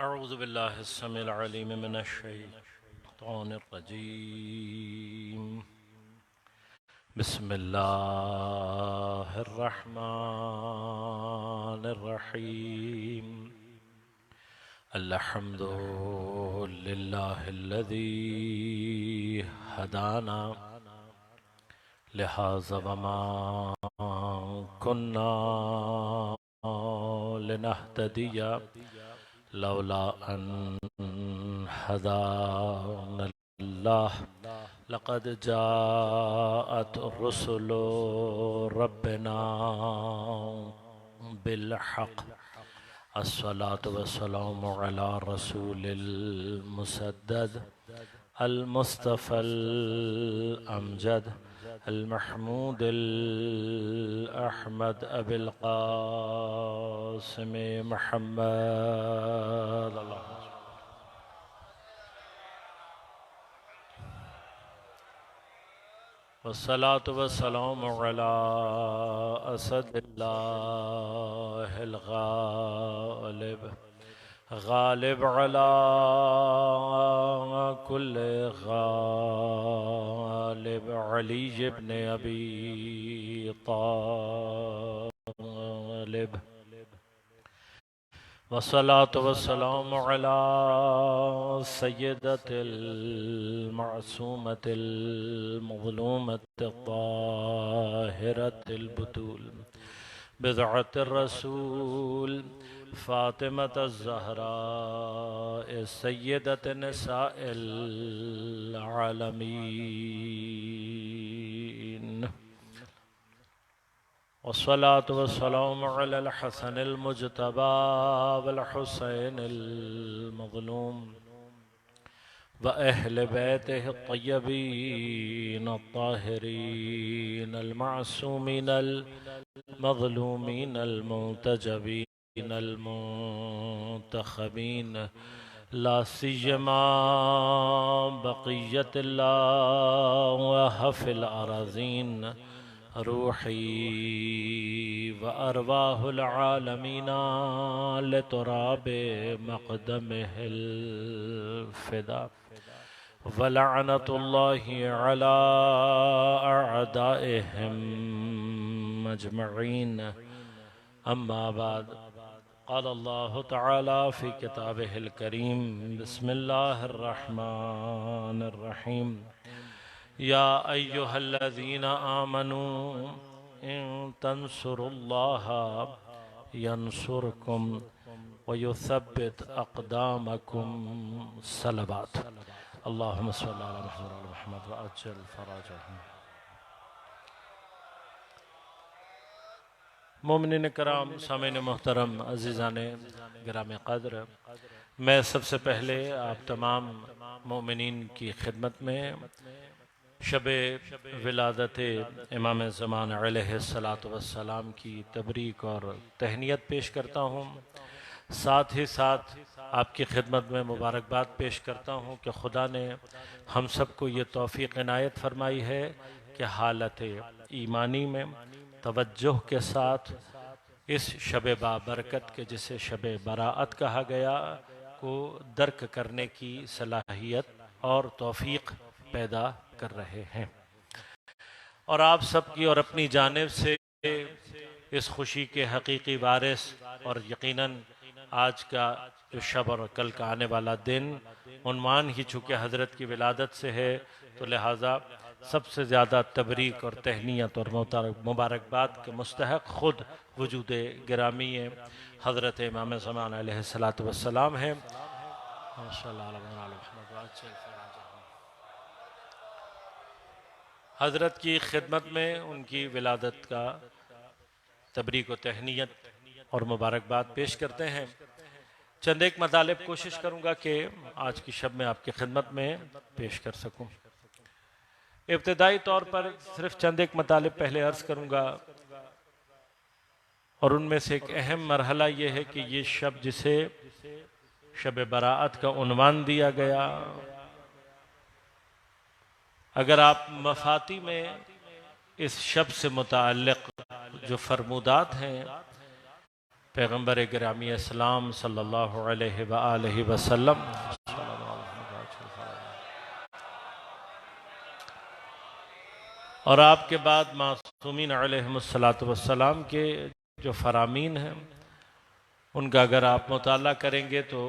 अऊज़ु बिल्लाहि अस्समीइल अलीम मिनश शैतानिर रजीम। बिस्मिल्लाहिर रहमानिर रहीम। अल्हम्दुलिल्लाहिल्लज़ी हदाना लिहाज़ा वमा कुन्ना लिनहतदिया लौला अन हदानल्लाह लक़द जाअत रुसुलु रब्बिना बिलहक़। अस्सलातु वस्सलामु अला रसूलिल मुसद्दद अल मुस्तफ़ल अमजद अल महमूदिल अहमद अबिल क़ासिम मुहम्मद। वस्सलातु वस्सलामु अला असदिल्लाहिल गालिब गालिब अला कुल्लि गालिब अली इब्न अबी तालिब। वस्सलातु वस्सलामु अला सय्यदतिल मअसूमतिल मज़लूमतित ताहिरतिल बुतूल बिदअतिर रसूल फ़ातिमतुज़ ज़हरा सय्यदत निसाइल आलमीन। वस्सलातु वस्सलामु अलल हसनिल मुज्तबा वल हुसैनिल मज़लूम व अहले बैतिहि अत्तय्यबीन अत्ताहिरीन अल मासूमीन अल मज़लूमीन अल मुंतजबीन अल मुंतखबीन ला सियमा बक़िय्यतिल्लाह व हफ़िल अराज़ीन रूही व अरवाहुल आलमीना लितुराबे मक़दमिहिल फ़िदा व लअनतुल्लाहि अला अअदाइहिम अजमईन। अम्मा बाद क़ाल अल्लाहु तआला फ़ी किताबिहिल करीम बिस्मिल्लाहिर रहमानिर रहीम। या अय्युहल्लज़ीना आमनू इन तंसुरुल्लाह यंसुरकुम व युथब्बित अक़दामकुम। सलवात अल्लाहुम्मा सल्लि अला मुहम्मद व अज्जिल फ़राजहुम। मोमिनीन कराम, सामीन मोहतरम, अज़ीज़ाने गिराम क़द्र, मैं सबसे पहले आप तमाम मोमिनीन की खिदमत में शब विलादत इमाम ज़मान अलैहिस्सलातु वस्सलाम की तबरीक और तहनीत पेश करता हूँ। साथ ही साथ आपकी खिदमत में मुबारकबाद पेश करता हूँ कि खुदा ने हम सबको ये तौफ़ीक़ इनायत फरमाई है कि हालत ईमानी में तवज्जुह के साथ इस शब बाबरकत के, जिसे शब बराअत कहा गया, को दर्क करने की सलाहियत और तौफ़ीक़ पैदा कर रहे हैं। और आप सबकी और अपनी जानिब से इस खुशी के हकीकी वारिस और यकीनन आज का जो शब और कल का आने वाला दिन उन्वान ही चूँकि हज़रत की विलादत से है, तो लिहाजा सबसे ज़्यादा तबरीक और तहनीत और मुबारकबाद के मुस्तहक़ ख़ुद वजूद गिरामी हज़रत इमाम ज़मान अलैहिस्सलातु वस्सलाम हैं। हज़रत की खिदमत में उनकी विलादत का तबरीक व तहनीत और मुबारकबाद पेश करते हैं। चंद एक मतालिब कोशिश करूँगा कि आज की शब में आपकी खिदमत में पेश कर सकूँ। इब्तिदाई तौर पर सिर्फ चंद एक मतालिब पहले अर्ज़ करूँगा, और उनमें से एक अहम मरहला ये है कि ये शब जिसे शब बराअत का उन्वान दिया गया, अगर आप मफाती में इस शब से मुताल्लिक़ जो फरमूदात हैं पैगम्बर गिरामी इस्लाम सल्लल्लाहु अलैहि वआलिहि वसल्लम और आपके बाद मासूमीन अलैहिमुस्सलातु वस्सलाम के जो फरामीन हैं उनका अगर आप मुताला करेंगे तो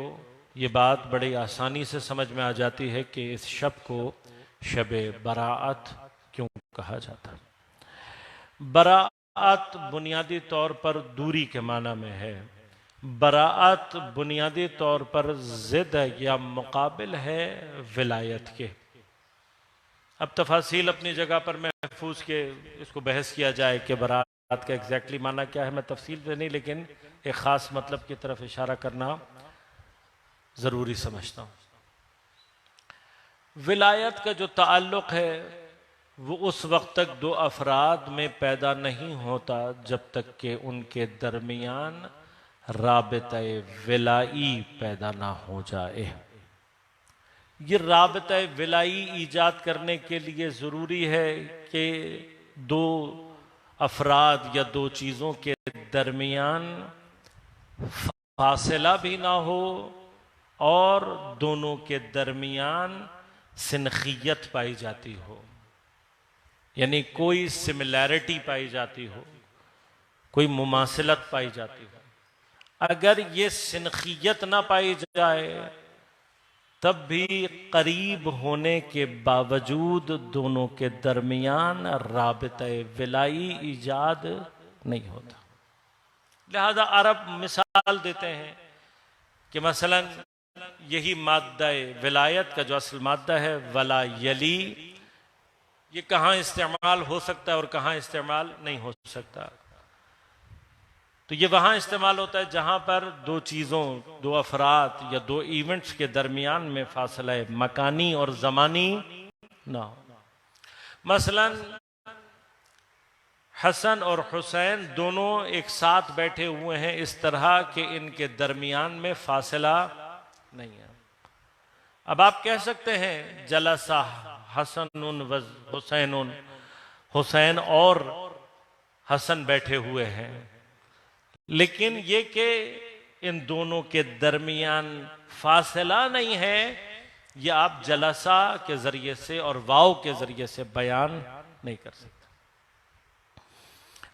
ये बात बड़ी आसानी से समझ में आ जाती है कि इस शब को शब बराअत क्यों कहा जाता है। बराअत बुनियादी तौर पर दूरी के माना में है। बराअत बुनियादी तौर पर ज़िद या मुकाबिल है विलायत के। अब तफासील अपनी जगह पर महफूज के इसको बहस किया जाए कि बराअत का एग्जैक्टली माना क्या है, मैं तफसील से नहीं लेकिन एक ख़ास मतलब की तरफ इशारा करना ज़रूरी समझता हूँ। विलायत का जो ताल्लुक़ है वो उस वक्त तक दो अफराद में पैदा नहीं होता जब तक कि उनके दरमियान राबिता विलाई पैदा ना हो जाए। ये राबिता विलाई ईजाद करने के लिए ज़रूरी है कि दो अफराद या दो चीज़ों के दरमियान फासला भी ना हो और दोनों के दरमियान सिनखियत पाई जाती हो, यानी कोई सिमिलैरिटी पाई जाती हो, कोई मुमासिलत पाई जाती हो। अगर ये सिनखियत ना पाई जाए तब भी करीब होने के बावजूद दोनों के दरमियान राबिता विलाई ईजाद नहीं होता। लिहाजा अरब मिसाल देते हैं कि मसलन यही माद्दा विलायत का जो असल माद्दा है वला यली, ये कहाँ इस्तेमाल हो सकता है और कहाँ इस्तेमाल नहीं हो सकता। तो ये वहाँ इस्तेमाल होता है जहाँ पर दो चीज़ों, दो अफराद या दो इवेंट्स के दरमियान में फासला मकानी और ज़मानी ना हो। मसलन हसन और हुसैन दोनों एक साथ बैठे हुए हैं इस तरह कि इनके दरमियान में फासला नहीं है। अब आप कह सकते हैं जलसा हसन व हुसैन, हुसैन और हसन बैठे हुए हैं, लेकिन ये कि इन दोनों के दरमियान फासला नहीं है, ये आप जलसा के जरिए से और वाव के जरिए से बयान नहीं कर सकते।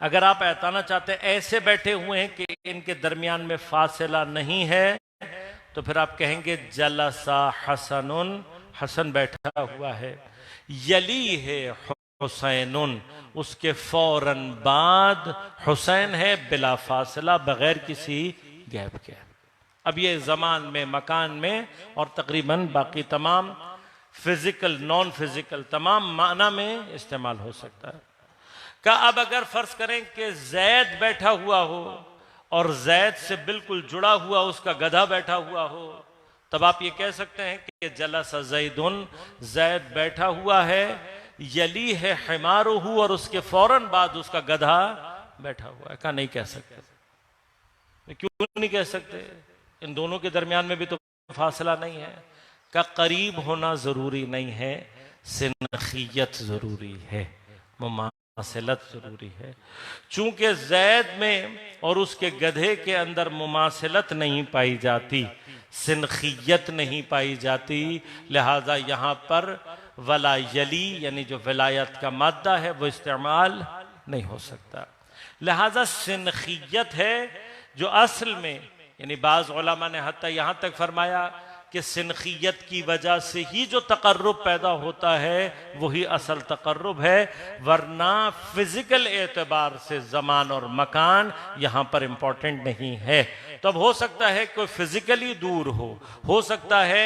अगर आप ऐताना चाहते हैं ऐसे बैठे हुए हैं कि इनके दरमियान में फासला नहीं है तो फिर आप कहेंगे जलसा हसनुन, हसन बैठा हुआ है, यली है हुसैनुन, उसके फौरन बाद हुसैन है बिला फासला बगैर किसी गैप के। अब ये ज़मान में, मकान में और तकरीबन बाकी तमाम फिजिकल नॉन फिजिकल तमाम माना में इस्तेमाल हो सकता है। का अब अगर फर्ज करें कि जैद बैठा हुआ हो और जैद से बिल्कुल जुड़ा हुआ उसका गधा बैठा हुआ हो, तब आप ये कह सकते हैं कि जलसा ज़ैदुन, जैद बैठा हुआ है, यली है हिमारुहु, और उसके फौरन बाद उसका गधा बैठा हुआ है। का नहीं कह सकते। क्यों नहीं कह सकते? इन दोनों के दरमियान में भी तो फासला नहीं है। का करीब होना जरूरी नहीं है, सिनखियत जरूरी है, मुमासिलत जरूरी है। चूंकि जैद में और उसके गधे के अंदर मुमासिलत नहीं पाई जाती, सिनखियत नहीं पाई जाती, लिहाजा यहाँ पर वला यली यानी जो विलायत का मादा है वो इस्तेमाल नहीं हो सकता। लिहाजा सिनखियत है जो असल में, यानी बाज़ उलमा ने हत्ता यहाँ तक फरमाया कि सिनखियत की वजह से ही जो तकर्रुब पैदा होता है वही असल तकर्रुब है, वरना फिजिकल एतबार से ज़मान और मकान यहाँ पर इम्पोर्टेंट नहीं है। तो अब हो सकता है कोई फिजिकली दूर हो सकता है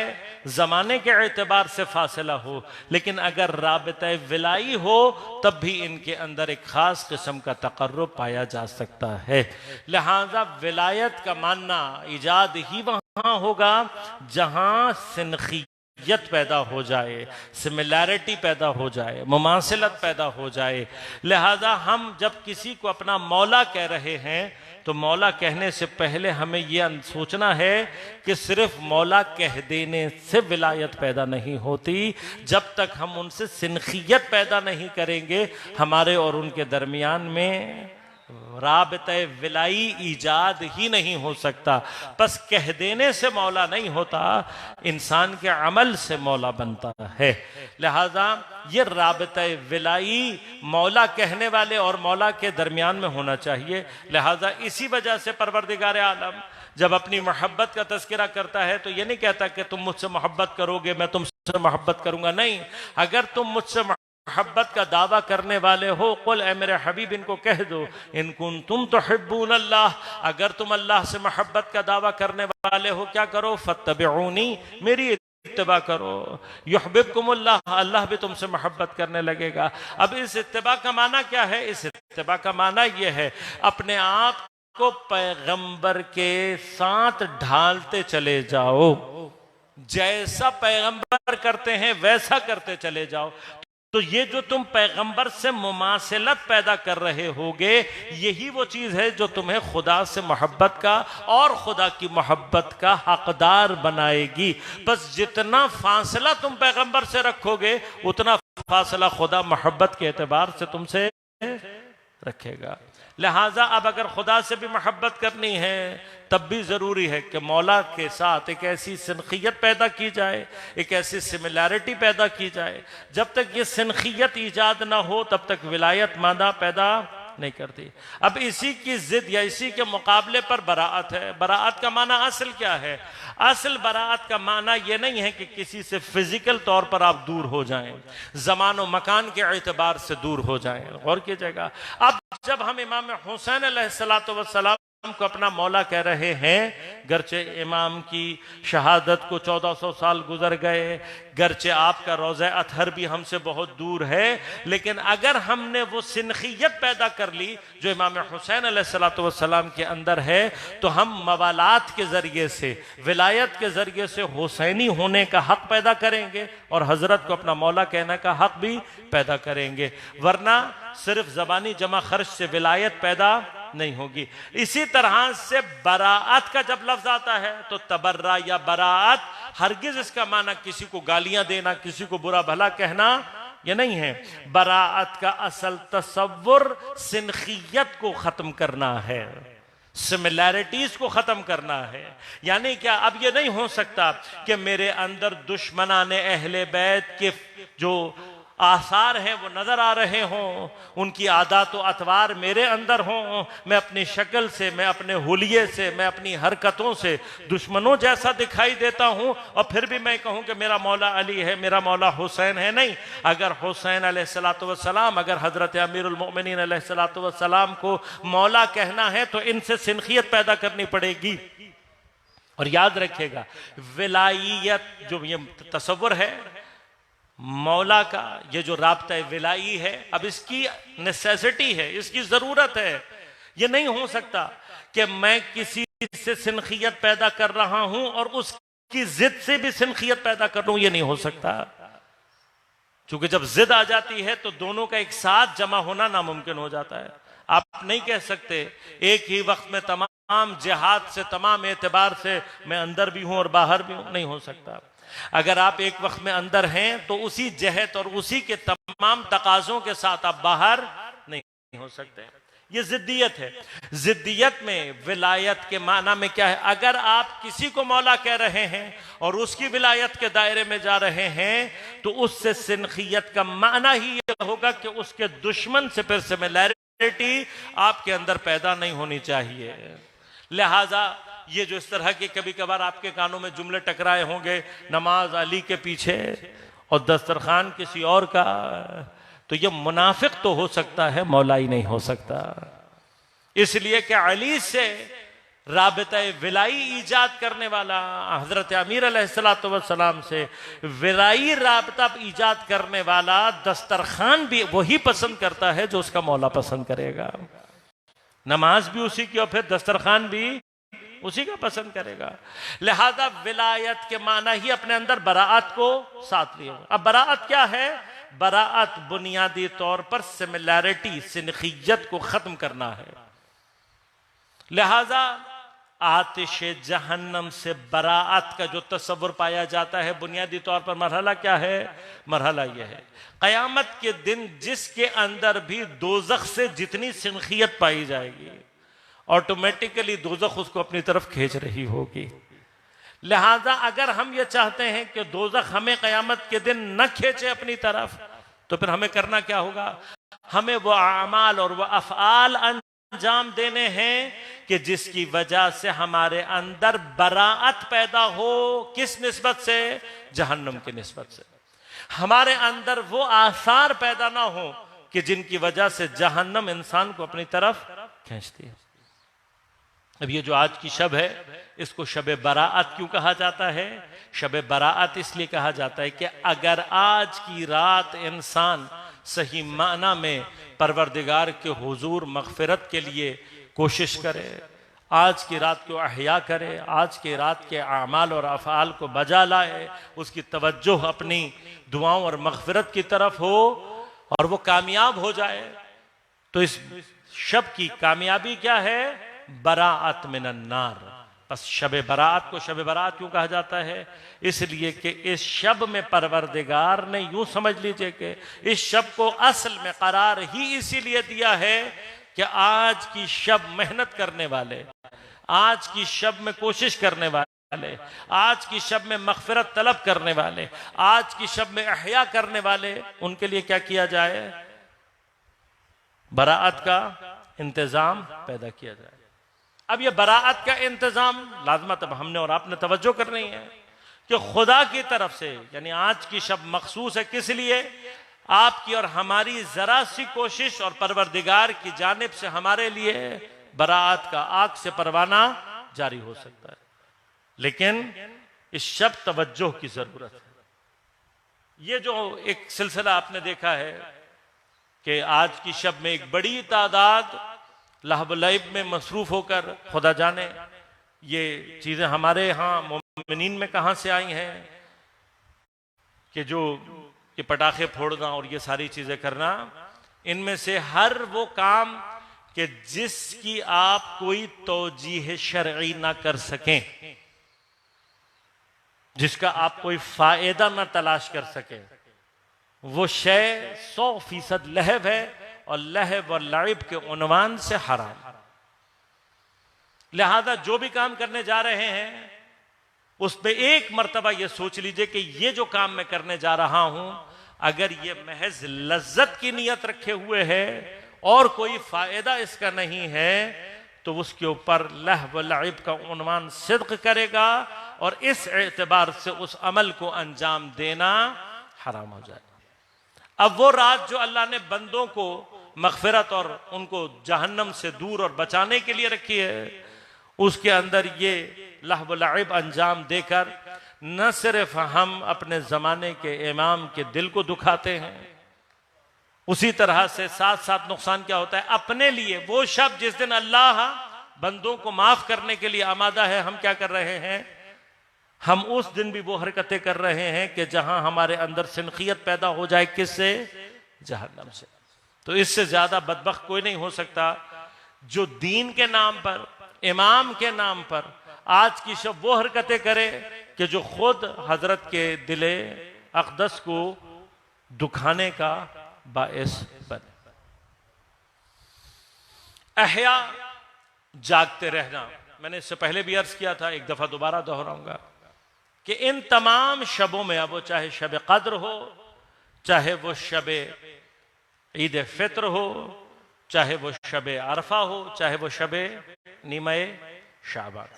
ज़माने के एतबार से फासला हो, लेकिन अगर राबिता विलाई हो तब भी इनके अंदर एक ख़ास किस्म का तकर्रुब पाया जा सकता है। लिहाजा विलायत का मानना ईजाद ही वहाँ होगा जहाँ सिनखियत पैदा हो जाए, सिमिलैरिटी पैदा हो जाए, मुमासिलत पैदा हो जाए। लिहाजा हम जब किसी को अपना मौला कह रहे हैं तो मौला कहने से पहले हमें यह सोचना है कि सिर्फ मौला कह देने से विलायत पैदा नहीं होती, जब तक हम उनसे सिनखियत पैदा नहीं करेंगे हमारे और उनके दरमियान में राबते विलाई ईजाद ही नहीं हो सकता। बस कह देने से मौला नहीं होता, इंसान के अमल से मौला बनता है। लिहाजा ये राबते विलाई मौला कहने वाले और मौला के दरमियान में होना चाहिए। लिहाजा इसी वजह से परवरदिगार आलम जब अपनी मोहब्बत का तज़किरा करता है तो ये नहीं कहता कि तुम मुझसे मोहब्बत करोगे मैं तुमसे मोहब्बत करूंगा, नहीं। अगर तुम मुझसे मोहब्बत का दावा करने वाले हो, कुल ए मेरे हबीब इनको कह दो, इनकुन तुम तो हिब्बून अल्लाह, अगर तुम अल्लाह से मोहब्बत का दावा करने वाले हो क्या करो, फत्तबिऊनी, मेरी इत्तिबा करो, युहब्बिबकुमुल्लाह, अल्लाह भी तुमसे मोहब्बत करने लगेगा। अब इस इत्तिबा का माना क्या है? इस इत्तिबा का माना यह है अपने आप को पैगंबर के साथ ढालते चले जाओ, जैसा पैगंबर करते हैं वैसा करते चले जाओ। तो ये जो तुम पैगंबर से मुमासिलत पैदा कर रहे होगे, यही वो चीज है जो तुम्हें खुदा से मोहब्बत का और खुदा की मोहब्बत का हकदार बनाएगी। बस जितना फासला तुम पैगंबर से रखोगे उतना फासला खुदा मोहब्बत के एतबार से तुमसे रखेगा। लिहाजा अब अगर खुदा से भी मोहब्बत करनी है तब भी ज़रूरी है कि मौला के साथ एक ऐसी सिनखियत पैदा की जाए, एक ऐसी सिमिलैरिटी पैदा की जाए। जब तक ये सिनखियत ईजाद ना हो तब तक विलायत मादा पैदा नहीं करती। अब इसी की जिद या इसी के मुकाबले पर बराअत है। बराअत का माना असल क्या है? असल बराअत का माना यह नहीं है कि किसी से फिजिकल तौर पर आप दूर हो जाएं, ज़मान व मकान के एतबार से दूर हो जाएं। गौर कीजिएगा, अब जब हम इमाम हुसैन अलैहिस्सलातु वस्सलाम को अपना मौला कह रहे हैं, गरचे इमाम की शहादत को 1400 साल गुजर गए, गरचे आपका रोज़ा अतहर भी हमसे बहुत दूर है, लेकिन अगर हमने वो सिनखियत पैदा कर ली जो इमाम हुसैन अलैहिस्सलातु वस्सलाम के अंदर है, तो हम मवालात के ज़रिए से, विलायत के ज़रिए से हुसैनी होने का हक़ पैदा करेंगे और हज़रत को अपना मौला कहने का हक़ भी पैदा करेंगे। वरना सिर्फ ज़बानी जमा खर्च से विलायत पैदा नहीं होगी। इसी तरह से बराअत का जब लफ्ज आता है तो तबर्रा या बराअत, हरगिज इसका माना किसी को गालियां देना, किसी को बुरा भला कहना, ये नहीं है। बराअत का असल तसव्वुर सिनखियत को खत्म करना है, सिमिलैरिटीज को खत्म करना है। यानी क्या, अब ये नहीं हो सकता कि मेरे अंदर दुश्मनाने अहले बैत के जो आसार हैं वो नजर आ रहे हों, उनकी आदत व अतवार मेरे अंदर हों, मैं अपनी शक्ल से, मैं अपने हुलिये से, मैं अपनी हरकतों से दुश्मनों जैसा दिखाई देता हूं और फिर भी मैं कहूं कि मेरा मौला अली है, मेरा मौला हुसैन है। नहीं, अगर हुसैन अलैहिस्सलातु वस्सलाम, अगर हजरत अमीरुल मोमिनीन अलैहिस्सलातु वस्सलाम को मौला कहना है तो इनसे सिनखियत पैदा करनी पड़ेगी। और याद रखिएगा, विलायत जो ये तसव्वुर है मौला का, ये जो राब्ता विलाई है, अब इसकी नेसेसिटी है, इसकी जरूरत है। ये नहीं हो सकता कि मैं किसी से सिनखियत पैदा कर रहा हूं और उसकी जिद से भी सिनखियत पैदा कर लूं, ये नहीं हो सकता। क्योंकि जब जिद आ जाती है तो दोनों का एक साथ जमा होना नामुमकिन हो जाता है। आप नहीं कह सकते एक ही वक्त में तमाम जिहाद से, तमाम एतबार से मैं अंदर भी हूं और बाहर भी हूं, नहीं हो सकता। अगर आप एक वक्त में अंदर हैं तो उसी जहत और उसी के तमाम तकाजों के साथ आप बाहर नहीं हो सकते। ये जिद्दियत है। जिद्दियत में विलायत के माना में क्या है? अगर आप किसी को मौला कह रहे हैं और उसकी विलायत के दायरे में जा रहे हैं तो उससे सिनखियत का माना ही यह होगा कि उसके दुश्मन से फिर सिमिलैरिटी आपके अंदर पैदा नहीं होनी चाहिए। लिहाजा ये जो इस तरह के कभी कभार आपके कानों में जुमले टकराए होंगे, नमाज अली के पीछे और दस्तरखान किसी और का, तो ये मुनाफिक तो हो सकता है, मौला ही नहीं हो सकता। इसलिए कि अली से राबता विलाई ईजाद करने वाला, हजरत अमीर अलैहिस्सलातु वस्सलाम से विलाई राबता ईजाद करने वाला दस्तरखान भी वही पसंद करता है जो उसका मौला पसंद करेगा। नमाज भी उसी की और फिर दस्तरखान भी उसी का पसंद करेगा। लिहाजा विलायत के माना ही अपने अंदर बराअत को साथ लिया। अब बराअत क्या है? बराअत बुनियादी तौर पर सिमिलैरिटी, सिनखियत को खत्म करना है। लिहाजा आतिश जहन्नम से बराअत का जो तस्वुर पाया जाता है, बुनियादी तौर पर मरहला क्या है? मरहला यह है क़यामत के दिन जिसके अंदर भी दोज़ख से जितनी सिनखियत पाई जाएगी, ऑटोमेटिकली दोज़ख उसको अपनी तरफ खींच रही होगी। लिहाजा अगर हम ये चाहते हैं कि दोज़ख हमें क़यामत के दिन न खींचे अपनी तरफ, तो फिर हमें करना क्या होगा? हमें वो आमाल और वो अफ़आल अंजाम देने हैं कि जिसकी वजह से हमारे अंदर बराअत पैदा हो। किस निस्बत से? जहन्नम की निस्बत से। हमारे अंदर वो आसार पैदा ना हो कि जिनकी वजह से जहन्नम इंसान को अपनी तरफ खींचती है। अब ये जो आज की शब है, इसको शब बराअत क्यों कहा जाता है? शब बराअत इसलिए कहा जाता है कि अगर आज की रात इंसान सही माना में परवरदिगार के हुजूर मगफिरत के लिए कोशिश करे, आज की रात को अहया करे, आज की रात के आमाल और अफ़आल को बजा लाए, उसकी तवज्जो अपनी दुआओं और मगफिरत की तरफ हो और वो कामयाब हो जाए, तो इस शब की कामयाबी क्या है? बराअत मिनन्नार। बस शब बराअत को शब बराअत क्यों कहा जाता है? इसलिए कि इस शब में परवरदिगार ने, यूं समझ लीजिए कि इस शब को असल में करार ही इसीलिए दिया है कि आज की शब मेहनत करने वाले, आज की शब में कोशिश करने वाले, आज की शब में मगफिरत तलब करने वाले, आज की शब में अहया करने वाले, उनके लिए क्या किया जाए? बराअत का इंतजाम पैदा किया जाए। अब ये बराअत का इंतजाम लाजमत अब हमने और आपने तवज्जो करनी है कि खुदा की तरफ से, यानी आज की शब मखसूस है किस लिए? आपकी और हमारी जरा सी कोशिश और परवरदिगार की जानिब से हमारे लिए बराअत का आग से परवाना जारी हो सकता है। लेकिन इस शब तवज्जो की जरूरत है। ये जो एक सिलसिला आपने देखा है कि आज की शब में एक बड़ी तादाद लहब लैब में मसरूफ होकर, खुदा जाने ये चीजें हमारे यहाँ मोमिनीन में कहां से आई हैं कि जो ये पटाखे फोड़ना और ये सारी चीजें करना, इनमें से हर वो काम कि जिसकी आप कोई तौजीह शरई ना कर सकें, जिसका आप कोई फायदा ना तलाश कर सके, वो शय 100% लहब है और लहब और लाइब के उन्वान से हराम। लिहाजा जो भी काम करने जा रहे हैं उसमें एक मर्तबा ये सोच लीजिए कि ये जो काम मैं करने जा रहा हूं, अगर ये महज लज्जत की नीयत रखे हुए है और कोई फायदा इसका नहीं है, तो उसके ऊपर लहब लाइब का उन्वान सिद्क करेगा और इस एतबार से उस अमल को अंजाम देना हराम हो जाएगा। अब वो रात जो अल्लाह ने बंदों को मगफिरत और उनको जहन्नम से दूर और बचाने के लिए रखी है, उसके अंदर ये लहब लाइब अंजाम देकर न सिर्फ हम अपने जमाने के इमाम के दिल को दुखाते हैं, उसी तरह से साथ साथ नुकसान क्या होता है अपने लिए। वो शब जिस दिन अल्लाह बंदों को माफ करने के लिए आमादा है, हम क्या कर रहे हैं? हम उस दिन भी वो हरकतें कर रहे हैं कि जहां हमारे अंदर सिनखियत पैदा हो जाए, किससे? जहन्नम से। तो इससे ज्यादा बदबख्त कोई नहीं हो सकता जो दीन के नाम पर, इमाम के नाम पर आज की शब वो हरकतें करे कि जो खुद हजरत के दिले अक़दस को दुखाने का बाइस बने। अहया, जागते रहना, मैंने इससे पहले भी अर्ज किया था, एक दफा दोबारा दोहराऊंगा कि इन तमाम शबों में, अब वो चाहे शब कद्र हो, चाहे वो शब ईद फित्र हो, चाहे वो शब अरफा हो, चाहे वो शब नीमे शाबान,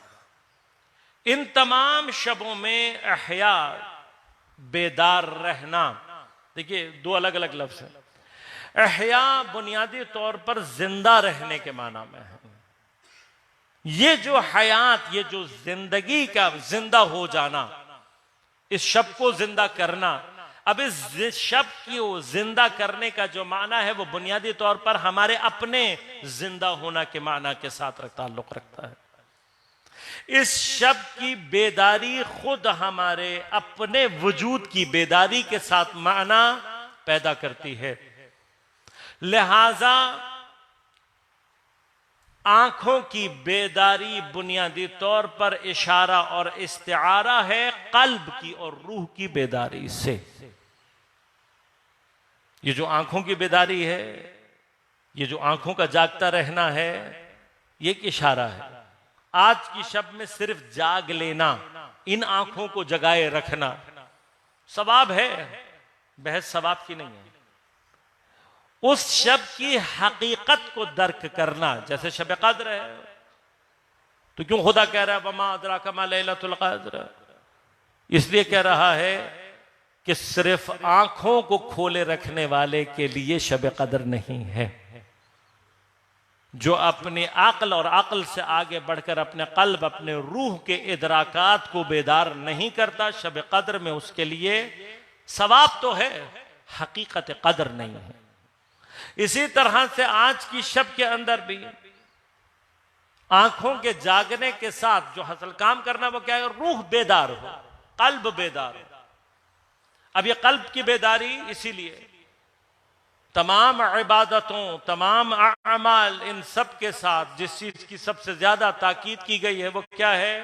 इन तमाम शबों में अहया, बेदार रहना, देखिए दो अलग अलग लफ्ज हैं। अहया बुनियादी तौर पर जिंदा रहने के माना में है। ये जो हयात, ये जो जिंदगी का जिंदा हो जाना, इस शब को जिंदा करना, अब इस शब को जिंदा करने का जो माना है वो बुनियादी तौर पर हमारे अपने जिंदा होना के माना के साथ ताल्लुक रखता है। इस शब की बेदारी खुद हमारे अपने वजूद की बेदारी के साथ माना पैदा करती है। लिहाजा आंखों की बेदारी बुनियादी तौर पर इशारा और इस्तिआरा है कल्ब की और रूह की बेदारी से। ये जो आंखों की बेदारी है, ये जो आंखों का जागता रहना है, ये एक इशारा है। आज की शब में सिर्फ जाग लेना, इन आंखों को जगाए रखना सवाब है, बहस सवाब की नहीं है। उस शब की हकीकत को दर्क करना, जैसे शब कद्र है, तो क्यों खुदा कह रहा है वमा अदराका मा लैलतुल क़द्र? इसलिए कह रहा है कि सिर्फ आंखों को खोले रखने वाले के लिए शब कद्र नहीं है। जो अपने अक्ल और अक्ल से आगे बढ़कर अपने कल्ब, अपने रूह के इदराकात को बेदार नहीं करता, शब कद्र में उसके लिए सवाब तो है, हकीकत कद्र नहीं है। इसी तरह से आज की शब के अंदर भी आंखों के जागने के साथ जो हासिल काम करना वो क्या है? रूह बेदार हो, कल्ब बेदार हो। अब ये कल्ब की बेदारी इसीलिए तमाम इबादतों, तमाम अमाल, इन सब के साथ जिस चीज की सबसे ज्यादा ताकीद की गई है वो क्या है?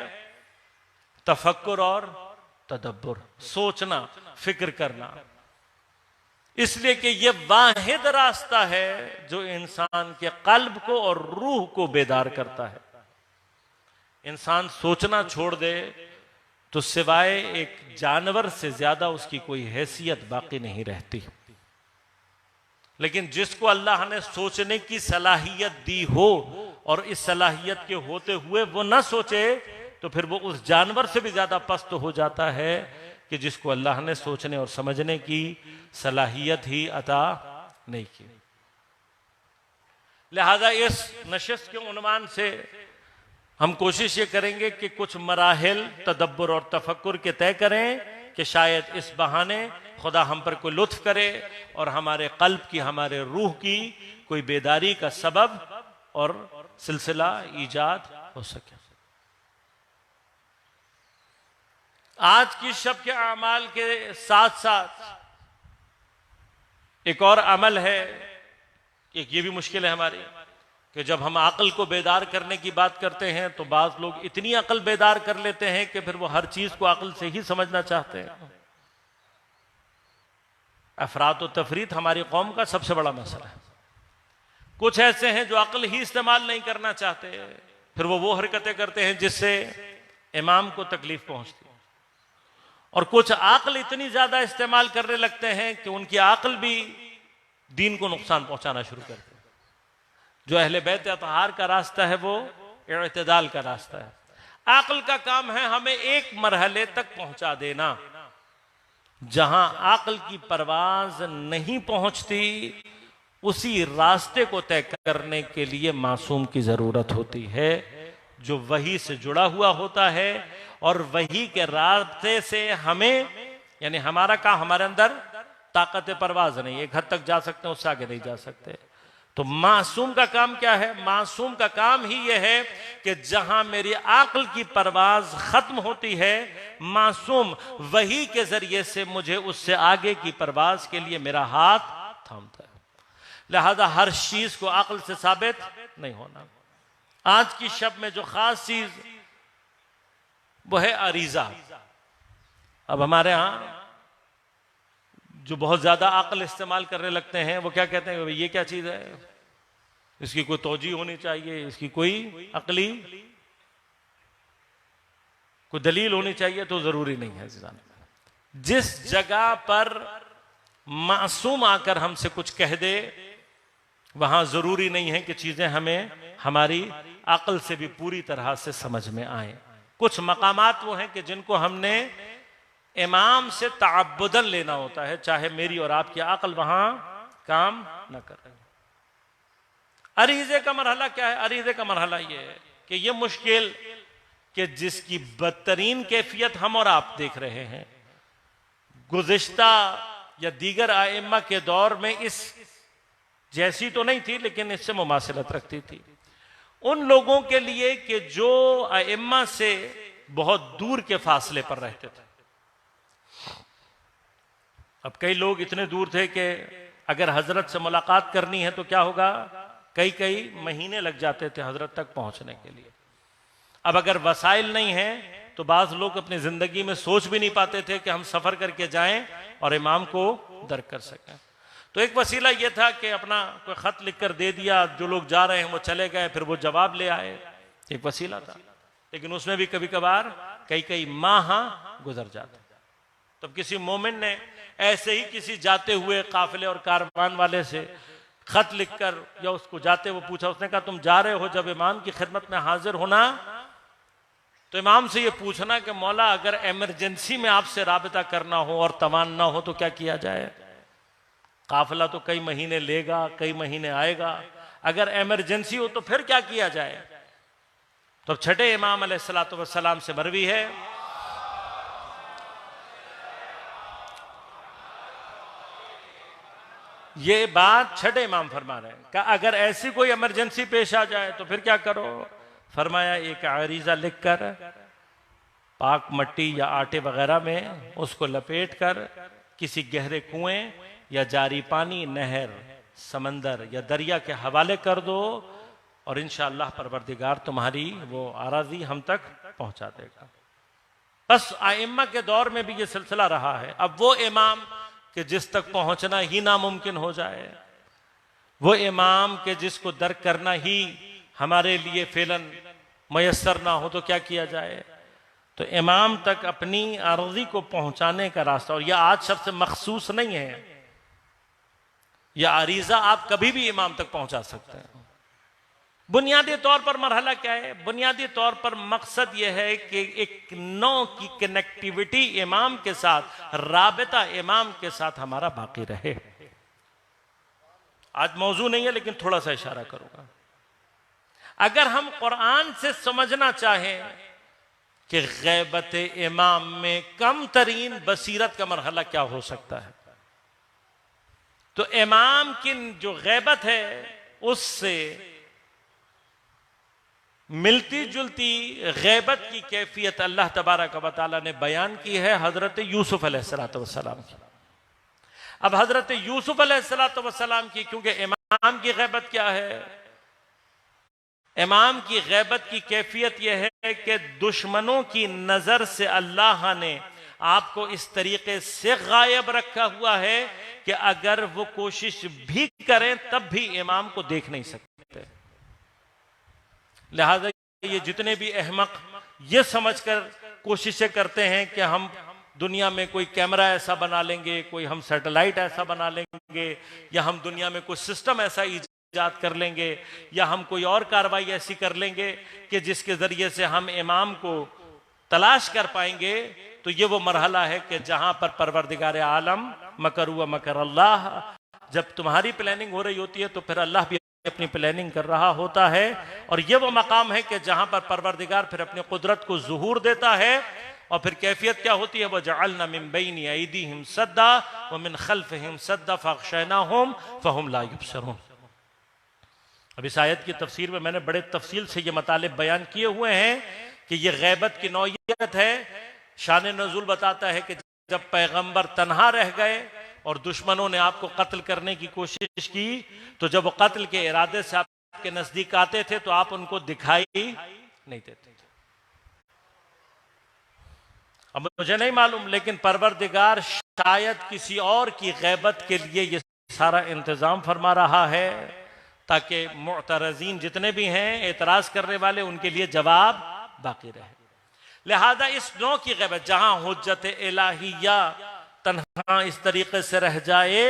तफक्कुर और तदब्बुर, सोचना, फिक्र करना। इसलिए कि ये वाहिद रास्ता है जो इंसान के कल्ब को और रूह को बेदार करता है। इंसान सोचना छोड़ दे तो सिवाय एक जानवर से ज्यादा उसकी कोई हैसियत बाकी नहीं रहती। लेकिन जिसको अल्लाह ने सोचने की सलाहियत दी हो और इस सलाहियत के होते हुए वो ना सोचे, तो फिर वो उस जानवर से भी ज्यादा पस्त हो जाता है कि जिसको अल्लाह ने सोचने और समझने की सलाहियत ही अता नहीं की। लिहाजा इस नशिस्त के उन्वान से हम कोशिश ये करेंगे कि कुछ मराहिल तदब्बुर और तफक्कुर के तय करें कि शायद इस बहाने खुदा हम पर कोई लुत्फ करे और हमारे कल्ब की, हमारे रूह की कोई बेदारी का सबब और सिलसिला ईजाद हो सके। आज की शब के अमाल के साथ साथ एक और अमल है, एक ये भी मुश्किल है हमारी कि जब हम अक्ल को बेदार करने की बात करते हैं तो बाज लोग इतनी अक्ल बेदार कर लेते हैं कि फिर वो हर चीज को अक्ल से ही समझना चाहते हैं। अफरात और तफरीत हमारी कौम का सबसे बड़ा मसला है। कुछ ऐसे हैं जो अक्ल ही इस्तेमाल नहीं करना चाहते, फिर वो हरकतें करते हैं जिससे इमाम को तकलीफ पहुंचती है। और कुछ अक्ल इतनी ज्यादा इस्तेमाल करने लगते हैं कि उनकी अक्ल भी दीन को नुकसान पहुंचाना शुरू करती है। जो अहले बैत अतहार का रास्ता है वो इत्तेदाल का रास्ता है। अक्ल का काम है हमें एक मरहले तक पहुंचा देना जहां अक्ल की परवाज नहीं पहुंचती, उसी रास्ते को तय करने के लिए मासूम की जरूरत होती है जो वही से जुड़ा हुआ होता है और वही के रास्ते से हमें, यानी हमारा काम, हमारे अंदर ताकत परवाज नहीं, एक हद तक जा सकते हैं, उससे आगे नहीं जा सकते। तो मासूम का काम क्या है? मासूम का काम ही यह है कि जहां मेरी अक्ल की परवाज खत्म होती है, मासूम वही के जरिए से मुझे उससे आगे की परवाज के लिए मेरा हाथ थामता है। लिहाजा हर चीज को अक्ल से साबित नहीं होना। आज की शब में जो खास चीज वो है अरीजा। अब हमारे यहां जो बहुत ज्यादा अक्ल इस्तेमाल करने लगते हैं वो क्या कहते हैं? ये क्या चीज है, इसकी कोई तौजी होनी चाहिए, इसकी कोई अकली कोई दलील होनी चाहिए। तो जरूरी नहीं है। जिस जगह पर मासूम आकर हमसे कुछ कह दे वहां जरूरी नहीं है कि चीजें हमें हमारी अक्ल से भी पूरी तरह से समझ में आए। कुछ मकामात वो हैं कि जिनको हमने इमाम से ताअब्बुदन लेना होता है, चाहे मेरी और आपकी अक्ल वहां काम न कर रही। अरीजे का मरहला क्या है? अरीजे का मरहला ये है कि ये मुश्किल कि जिसकी बदतरीन कैफियत हम और आप देख रहे हैं, गुज़िश्ता या दीगर आइम्मा के दौर में इस जैसी तो नहीं थी लेकिन इससे मुमासिलत रखती थी। उन लोगों के लिए कि जो आइम्मा से बहुत दूर के फासले पर रहते थे। अब कई लोग इतने दूर थे कि अगर हजरत से मुलाकात करनी है तो क्या होगा? कई कई महीने लग जाते थे हजरत तक पहुंचने के लिए। अब अगर वसाइल नहीं है तो बाज लोग अपनी जिंदगी में सोच भी नहीं पाते थे कि हम सफर करके जाएं और इमाम को दर्क कर सकें। तो एक वसीला यह था कि अपना कोई खत लिखकर दे दिया, जो लोग जा रहे हैं वो चले गए, फिर वो जवाब ले आए, एक वसीला था। लेकिन उसमें भी कभी कभार कई कई माह गुजर जाते। तो किसी मोमिन ने ऐसे ही किसी जाते हुए काफिले और कारवान वाले से खत लिखकर या उसको जाते वो पूछा, उसने कहा तुम जा रहे हो जब इमाम की खिदमत में हाजिर होना तो इमाम से ये पूछना कि मौला अगर इमरजेंसी में आपसे राबिता करना हो और तवान ना हो तो क्या किया जाए। काफिला तो कई महीने लेगा, कई महीने आएगा, अगर इमरजेंसी हो तो फिर क्या किया जाए। तो छठे इमाम अलैहिस्सलातु वस्सलाम से मरवी है, ये बात छठे इमाम फरमा रहे हैं कि अगर ऐसी कोई इमरजेंसी पेश आ जाए तो फिर क्या करो। फरमाया एक अरीजा लिखकर पाक मट्टी या आटे वगैरह में उसको लपेट कर किसी गहरे कुएं या जारी पानी, नहर, समंदर या दरिया के हवाले कर दो और इंशाअल्लाह परवरदिगार तुम्हारी वो आराजी हम तक पहुंचा देगा। बस आइम्मा के दौर में भी ये सिलसिला रहा है। अब वो इमाम कि जिस तक पहुंचना ही नामुमकिन हो जाए, वो इमाम के जिसको दर्क करना ही हमारे लिए फेलन मयसर ना हो तो क्या किया जाए। तो इमाम तक अपनी अर्जी को पहुंचाने का रास्ता, और यह आज सबसे मखसूस नहीं है, यह अरीजा आप कभी भी इमाम तक पहुंचा सकते हैं। बुनियादी तौर पर मरहला क्या है, बुनियादी तौर पर मकसद यह है कि एक नौ की कनेक्टिविटी इमाम के साथ, राबिता इमाम के साथ हमारा बाकी रहे। आज मौजू नहीं है लेकिन थोड़ा सा इशारा करूंगा। अगर हम कुरान से समझना चाहें कि गैबत इमाम में कम तरीन बसीरत का मरहला क्या हो सकता है, तो इमाम की जो गैबत है उससे मिलती जुलती गैबत की कैफियत अल्लाह तबारक व तआला ने बयान की है हजरत यूसुफ अलैहिस्सलाम की। अब हजरत यूसुफ अलैहिस्सलाम की, क्योंकि इमाम की गैबत क्या है, इमाम की गैबत की कैफियत यह है कि दुश्मनों की नजर से अल्लाह ने आपको इस तरीके से गायब रखा हुआ है कि अगर वो कोशिश भी करें तब भी इमाम को देख नहीं सकते। लिहाजा ये जितने भी अहमक ये समझकर कोशिशें करते हैं कि हम दुनिया में कोई कैमरा ऐसा बना लेंगे, कोई हम सैटेलाइट ऐसा बना लेंगे, या हम दुनिया में कोई सिस्टम ऐसा इजाद कर लेंगे, या हम कोई और कार्रवाई ऐसी कर लेंगे कि जिसके जरिए से हम इमाम को तलाश कर पाएंगे, तो ये वो मरहला है कि जहां पर परवरदिगार आलम मकर व मकर अल्लाह, जब तुम्हारी प्लानिंग हो रही होती है तो फिर अल्लाह भी अपनी प्लानिंग कर रहा होता है। और ये वो मकाम है कि जहां पर परवरदिगार फिर अपनी कुदरत को ज़ुहूर देता है। और फिर कैफियत क्या होती है, वह जअलना मिन बैनि अयदीहिम सद्दा व मिन खल्फिहिम सद्दा फअग़शयनाहुम फहुम ला युबसिरून। अब इस आयत की तफसीर में मैंने बड़े तफसील से ये मतालिब बयान किए हुए हैं कि ये गैबत की नौइयत है। शान नज़ुल बताता है कि जब पैगंबर तन्हा रह गए और दुश्मनों ने आपको कत्ल करने की कोशिश की, तो जब वो कत्ल के इरादे से आपके नजदीक आते थे तो आप उनको दिखाई नहीं देते थे। अब मुझे नहीं मालूम, लेकिन परवरदिगार शायद किसी और की गैबत के लिए ये सारा इंतजाम फरमा रहा है ताकि मुअतरज़ीन जितने भी हैं, एतराज करने वाले, उनके लिए जवाब बाकी रहे। लिहाजा इस नौ की गैबत जहां हुज्जत इलाहिया तन्हा इस तरीके से रह जाए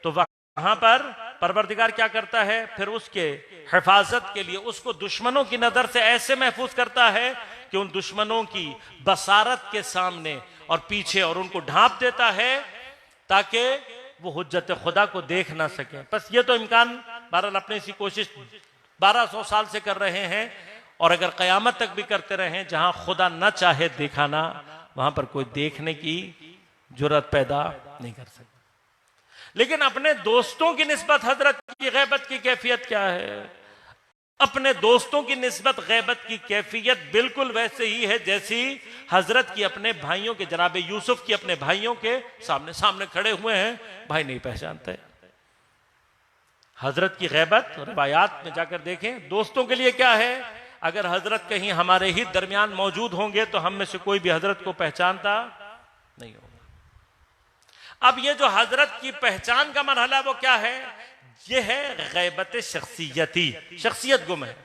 तो वहां पर परवरदिगार क्या करता है, फिर उसके हिफाजत के लिए उसको दुश्मनों की नजर से ऐसे महफूज करता है कि उन दुश्मनों की बसारत के सामने और पीछे और उनको ढांप देता है ताकि वो हुज्जत खुदा को देख ना सके। बस ये तो इम्कान बहरहाल अपनी सी कोशिश 1200 साल से कर रहे हैं, और अगर कयामत तक भी करते रहें, जहां खुदा न चाहे दिखाना वहां पर कोई देखने की जुर्रत पैदा नहीं कर सकता। लेकिन अपने दोस्तों की निस्बत हजरत की गैबत की कैफियत क्या है? अपने दोस्तों की निस्बत गैबत की कैफियत बिल्कुल वैसे ही है जैसी हजरत की अपने भाइयों के, जनाब यूसुफ की अपने भाइयों के सामने खड़े हुए हैं, भाई नहीं पहचानते। हजरत की गैबत रिवायात में जाकर देखें, दोस्तों के लिए क्या है, अगर हजरत कहीं हमारे ही दरमियान मौजूद होंगे तो हम में से कोई भी हजरत को पहचानता नहीं होगा। अब ये जो हजरत की पहचान का मरहला वो क्या है, ये है गैबत शख्सियती, शख्सियत गुम है,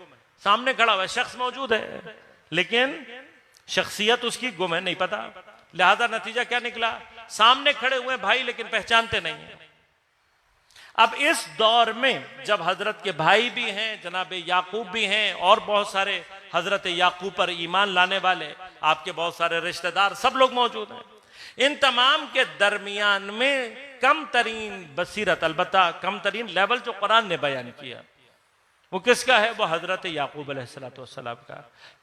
सामने खड़ा हुआ शख्स मौजूद है लेकिन शख्सियत उसकी गुम है, नहीं पता। लिहाजा नतीजा क्या निकला, सामने खड़े हुए भाई लेकिन पहचानते नहीं है। अब इस दौर में जब हजरत के भाई भी हैं, जनाब याकूब भी हैं और बहुत सारे हजरत याकूब पर ईमान लाने वाले आपके बहुत सारे रिश्तेदार सब लोग मौजूद हैं, इन तमाम के दरमियान में कम तरीन बसीरत, अलबत्ता कम तरीन लेवल जो कुरान ने बयान किया वो किसका है, वो हजरत याकूब अलैहिस्सलाम का।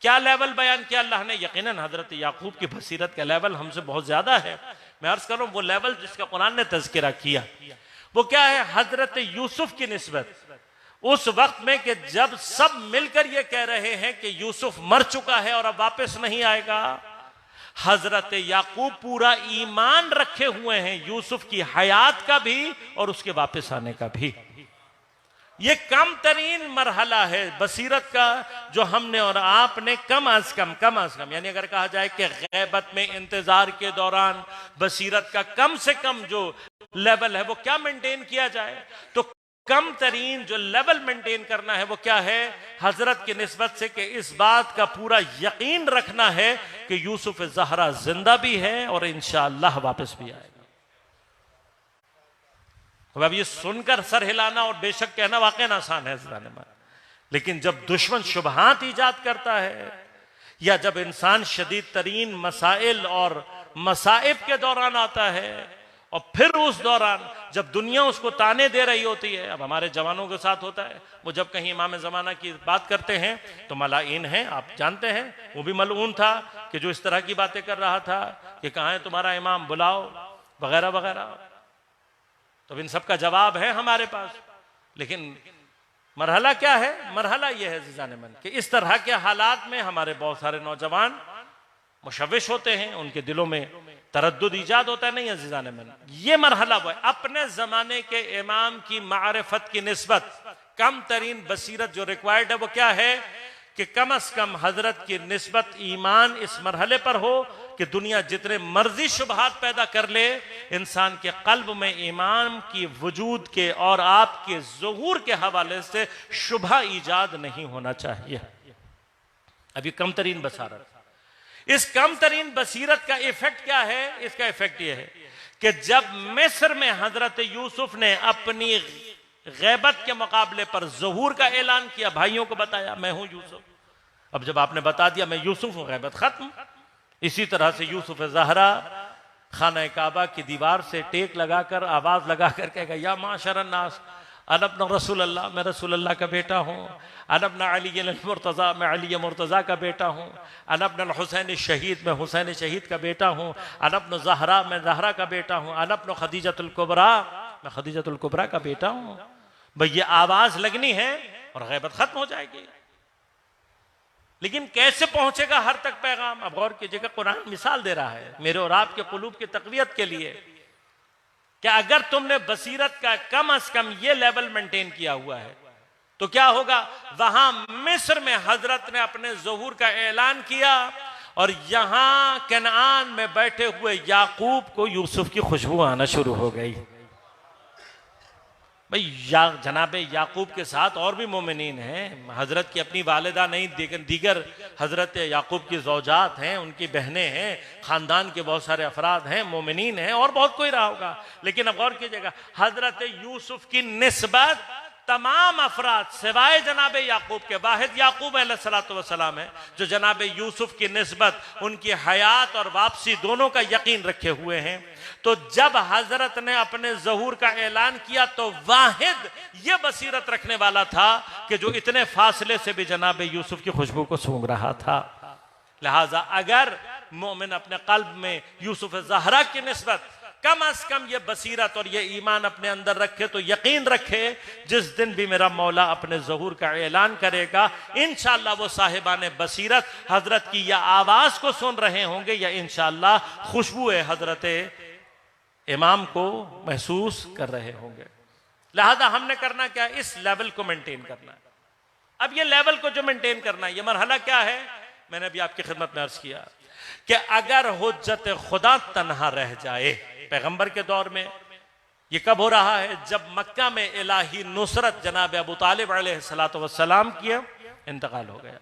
क्या लेवल बयान किया अल्लाह ने, यकीनन हजरत याकूब की बसीरत का लेवल हमसे बहुत ज्यादा है। मैं अर्ज कर रहा हूं वो लेवल जिसका कुरान ने तज़किरा किया वो क्या है, हजरत यूसुफ की निस्बत उस वक्त में कि जब सब मिलकर ये कह रहे हैं कि यूसुफ मर चुका है और अब वापस नहीं आएगा, हजरत याकूब पूरा ईमान रखे हुए हैं यूसुफ की हयात का भी और उसके वापस आने का भी। ये कम तरीन मरहला है बसीरत का जो हमने और आपने कम अज कम यानी अगर कहा जाए कि गैबत में इंतजार के दौरान बसीरत का कम से कम जो लेवल है वो क्या मेंटेन किया जाए, तो कम तरीन जो लेवल मेंटेन करना है वो क्या है, हजरत की निस्बत से कि इस बात का पूरा यकीन रखना है कि यूसुफ ज़हरा जिंदा भी है और इंशाअल्लाह वापस भी आएगा। अब ये सुनकर सर हिलाना और बेशक कहना वाकई आसान है, लेकिन जब दुश्मन शुबहात ईजाद करता है या जब इंसान शदीद तरीन मसाइल और मसाइब के दौरान आता है और फिर उस दौरान जब दुनिया उसको ताने दे रही होती है, अब हमारे जवानों के साथ होता है, वो जब कहीं इमाम ज़माना की बात करते हैं तो मलाइन है, आप जानते हैं वो भी मलऊन था कि जो इस तरह की बातें कर रहा था कि कहाँ है तुम्हारा इमाम, बुलाओ वगैरह वगैरह। तो इन सब का जवाब है हमारे पास, लेकिन मरहला क्या है, मरहला यह है ज़िज़ान मन कि इस तरह के हालात में हमारे बहुत सारे नौजवान मुशविश होते हैं, उनके दिलों में तरद्दुद ईजाद होता है, नहीं है ज़िज़ान मन। ये मरहला वो है, अपने जमाने के इमाम की मारिफत की निस्बत कम तरीन बसीरत जो रिक्वायर्ड है वो क्या है कि कम अज कम हजरत की निस्बत ईमान इस मरहले पर हो कि दुनिया जितने मर्जी शुबहात पैदा कर ले, इंसान के कल्ब में ईमान की वजूद के और आपके ज़ुहूर के हवाले से शुबहा ईजाद नहीं होना चाहिए। अभी कम तरीन बसारत, इस कम तरीन बसीरत का इफेक्ट क्या है, इसका इफेक्ट यह है कि जब मिस्र में हजरत यूसुफ ने अपनी गैबत के मुकाबले पर ज़ुहूर का ऐलान किया, भाइयों को बताया मैं हूं यूसुफ, अब जब आपने बता दिया मैं यूसुफ हूं, गैबत खत्म। इसी तरह से यूसुफ ज़हरा खाना काबा की दीवार से टेक लगाकर आवाज लगाकर कहेगा या माशर नास अनबन रसूल अल्लाह, मैं रसूल अल्लाह का बेटा हूँ, अनबन अली मुर्तज़ा, मैं अली मुर्तज़ा का बेटा हूँ, अनबन हुसैन शहीद, मैं हुसैन शहीद का बेटा हूँ, अनबन ज़हरा, मैं ज़हरा का बेटा हूँ, अनबन खदीजतुल कुबरा, मैं खदीजतुल कुबरा का बेटा हूँ। भाई ये आवाज लगनी है और गैबत खत्म हो जाएगी। लेकिन कैसे पहुंचेगा हर तक पैगाम, अब गौर कीजिएगा, कुरान मिसाल दे रहा है मेरे और आपके कुलूब की तक़वियत के लिए कि अगर तुमने बसीरत का कम अज कम ये लेवल मेंटेन किया हुआ है तो क्या होगा, वहां मिस्र में हजरत ने अपने ज़ुहूर का ऐलान किया और यहां कनान में बैठे हुए याकूब को यूसुफ की खुशबू आना शुरू हो गई। भाई जनाब याकूब के साथ और भी मोमिनीन हैं, हजरत की अपनी वालिदा नहीं लेकिन दीगर हजरत याकूब की ज़ौजात हैं, उनकी बहनें हैं, खानदान के बहुत सारे अफराद हैं, मोमिनीन हैं और बहुत कोई रहा होगा। लेकिन अब गौर कीजिएगा, हजरत यूसुफ की निस्बत तमाम अफराद सिवाय जनाब याकूब के, वाहिद याकूब अलैहिस्सलाम है जो जनाब यूसुफ की निस्बत उनकी हयात और वापसी दोनों का यकीन रखे हुए हैं। तो जब हजरत ने अपने ज़ुहूर का ऐलान किया तो वाहिद ये बसीरत रखने वाला था कि जो इतने फासले से भी जनाब यूसुफ की खुशबू को सूंघ रहा था। लिहाजा अगर मोमिन अपने कल्ब में यूसुफ ज़हरा की निस्बत कम अज कम ये बसीरत और ये ईमान अपने अंदर रखे तो यकीन रखे जिस दिन भी मेरा मौला अपने ज़ुहूर का ऐलान करेगा इंशाअल्लाह वो साहिबाने बसीरत हजरत की या आवाज को सुन रहे होंगे या इंशाअल्लाह खुशबू हजरत इमाम को महसूस कर रहे होंगे। लिहाजा हमने करना क्या, इस लेवल को मेंटेन करना है। अब ये लेवल को जो मेंटेन करना है, ये मरहला क्या है, मैंने अभी आपकी खिदमत में अर्ज किया कि अगर हुज्जत खुदा तन्हा रह जाए, पैगंबर के दौर में ये कब हो रहा है, जब मक्का में इलाही नुसरत जनाब अबू तालिब अलैहिस्सलाम की इंतकाल हो गया।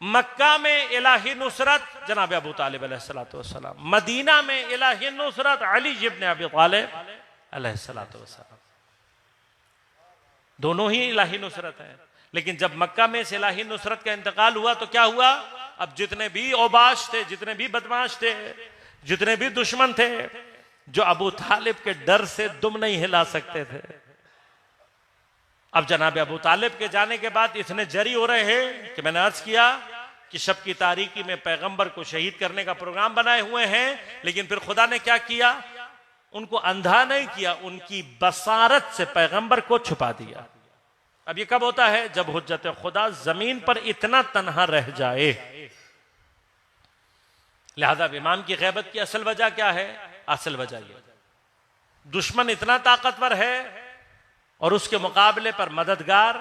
मक्का में इलाही नुसरत जनाब अबू तालिब अलैहिस्सलाम, मदीना में इलाही नुसरत अली इब्न अबी तालिब अलैहिस्सलाम, दोनों ही इलाही नुसरत है। लेकिन जब मक्का में से इलाही नुसरत का इंतकाल हुआ तो क्या हुआ, अब जितने भी औबाश थे, जितने भी बदमाश थे, जितने भी दुश्मन थे, जो अबू तालिब के डर से दुम नहीं हिला सकते थे, अब जनाब अबू तालिब के जाने के बाद इतने जरी हो रहे हैं कि मैंने अर्ज किया कि शब की तारीकी में पैगंबर को शहीद करने का प्रोग्राम बनाए हुए हैं। लेकिन फिर खुदा ने क्या किया, उनको अंधा नहीं किया, उनकी बसारत से पैगंबर को छुपा दिया। अब ये कब होता है, जब हुज्जत खुदा जमीन पर इतना तन्हा रह जाए। लिहाजा इमाम की गैबत की असल वजह क्या है, असल वजह ये दुश्मन इतना ताकतवर है और उसके मुकाबले पर मददगार।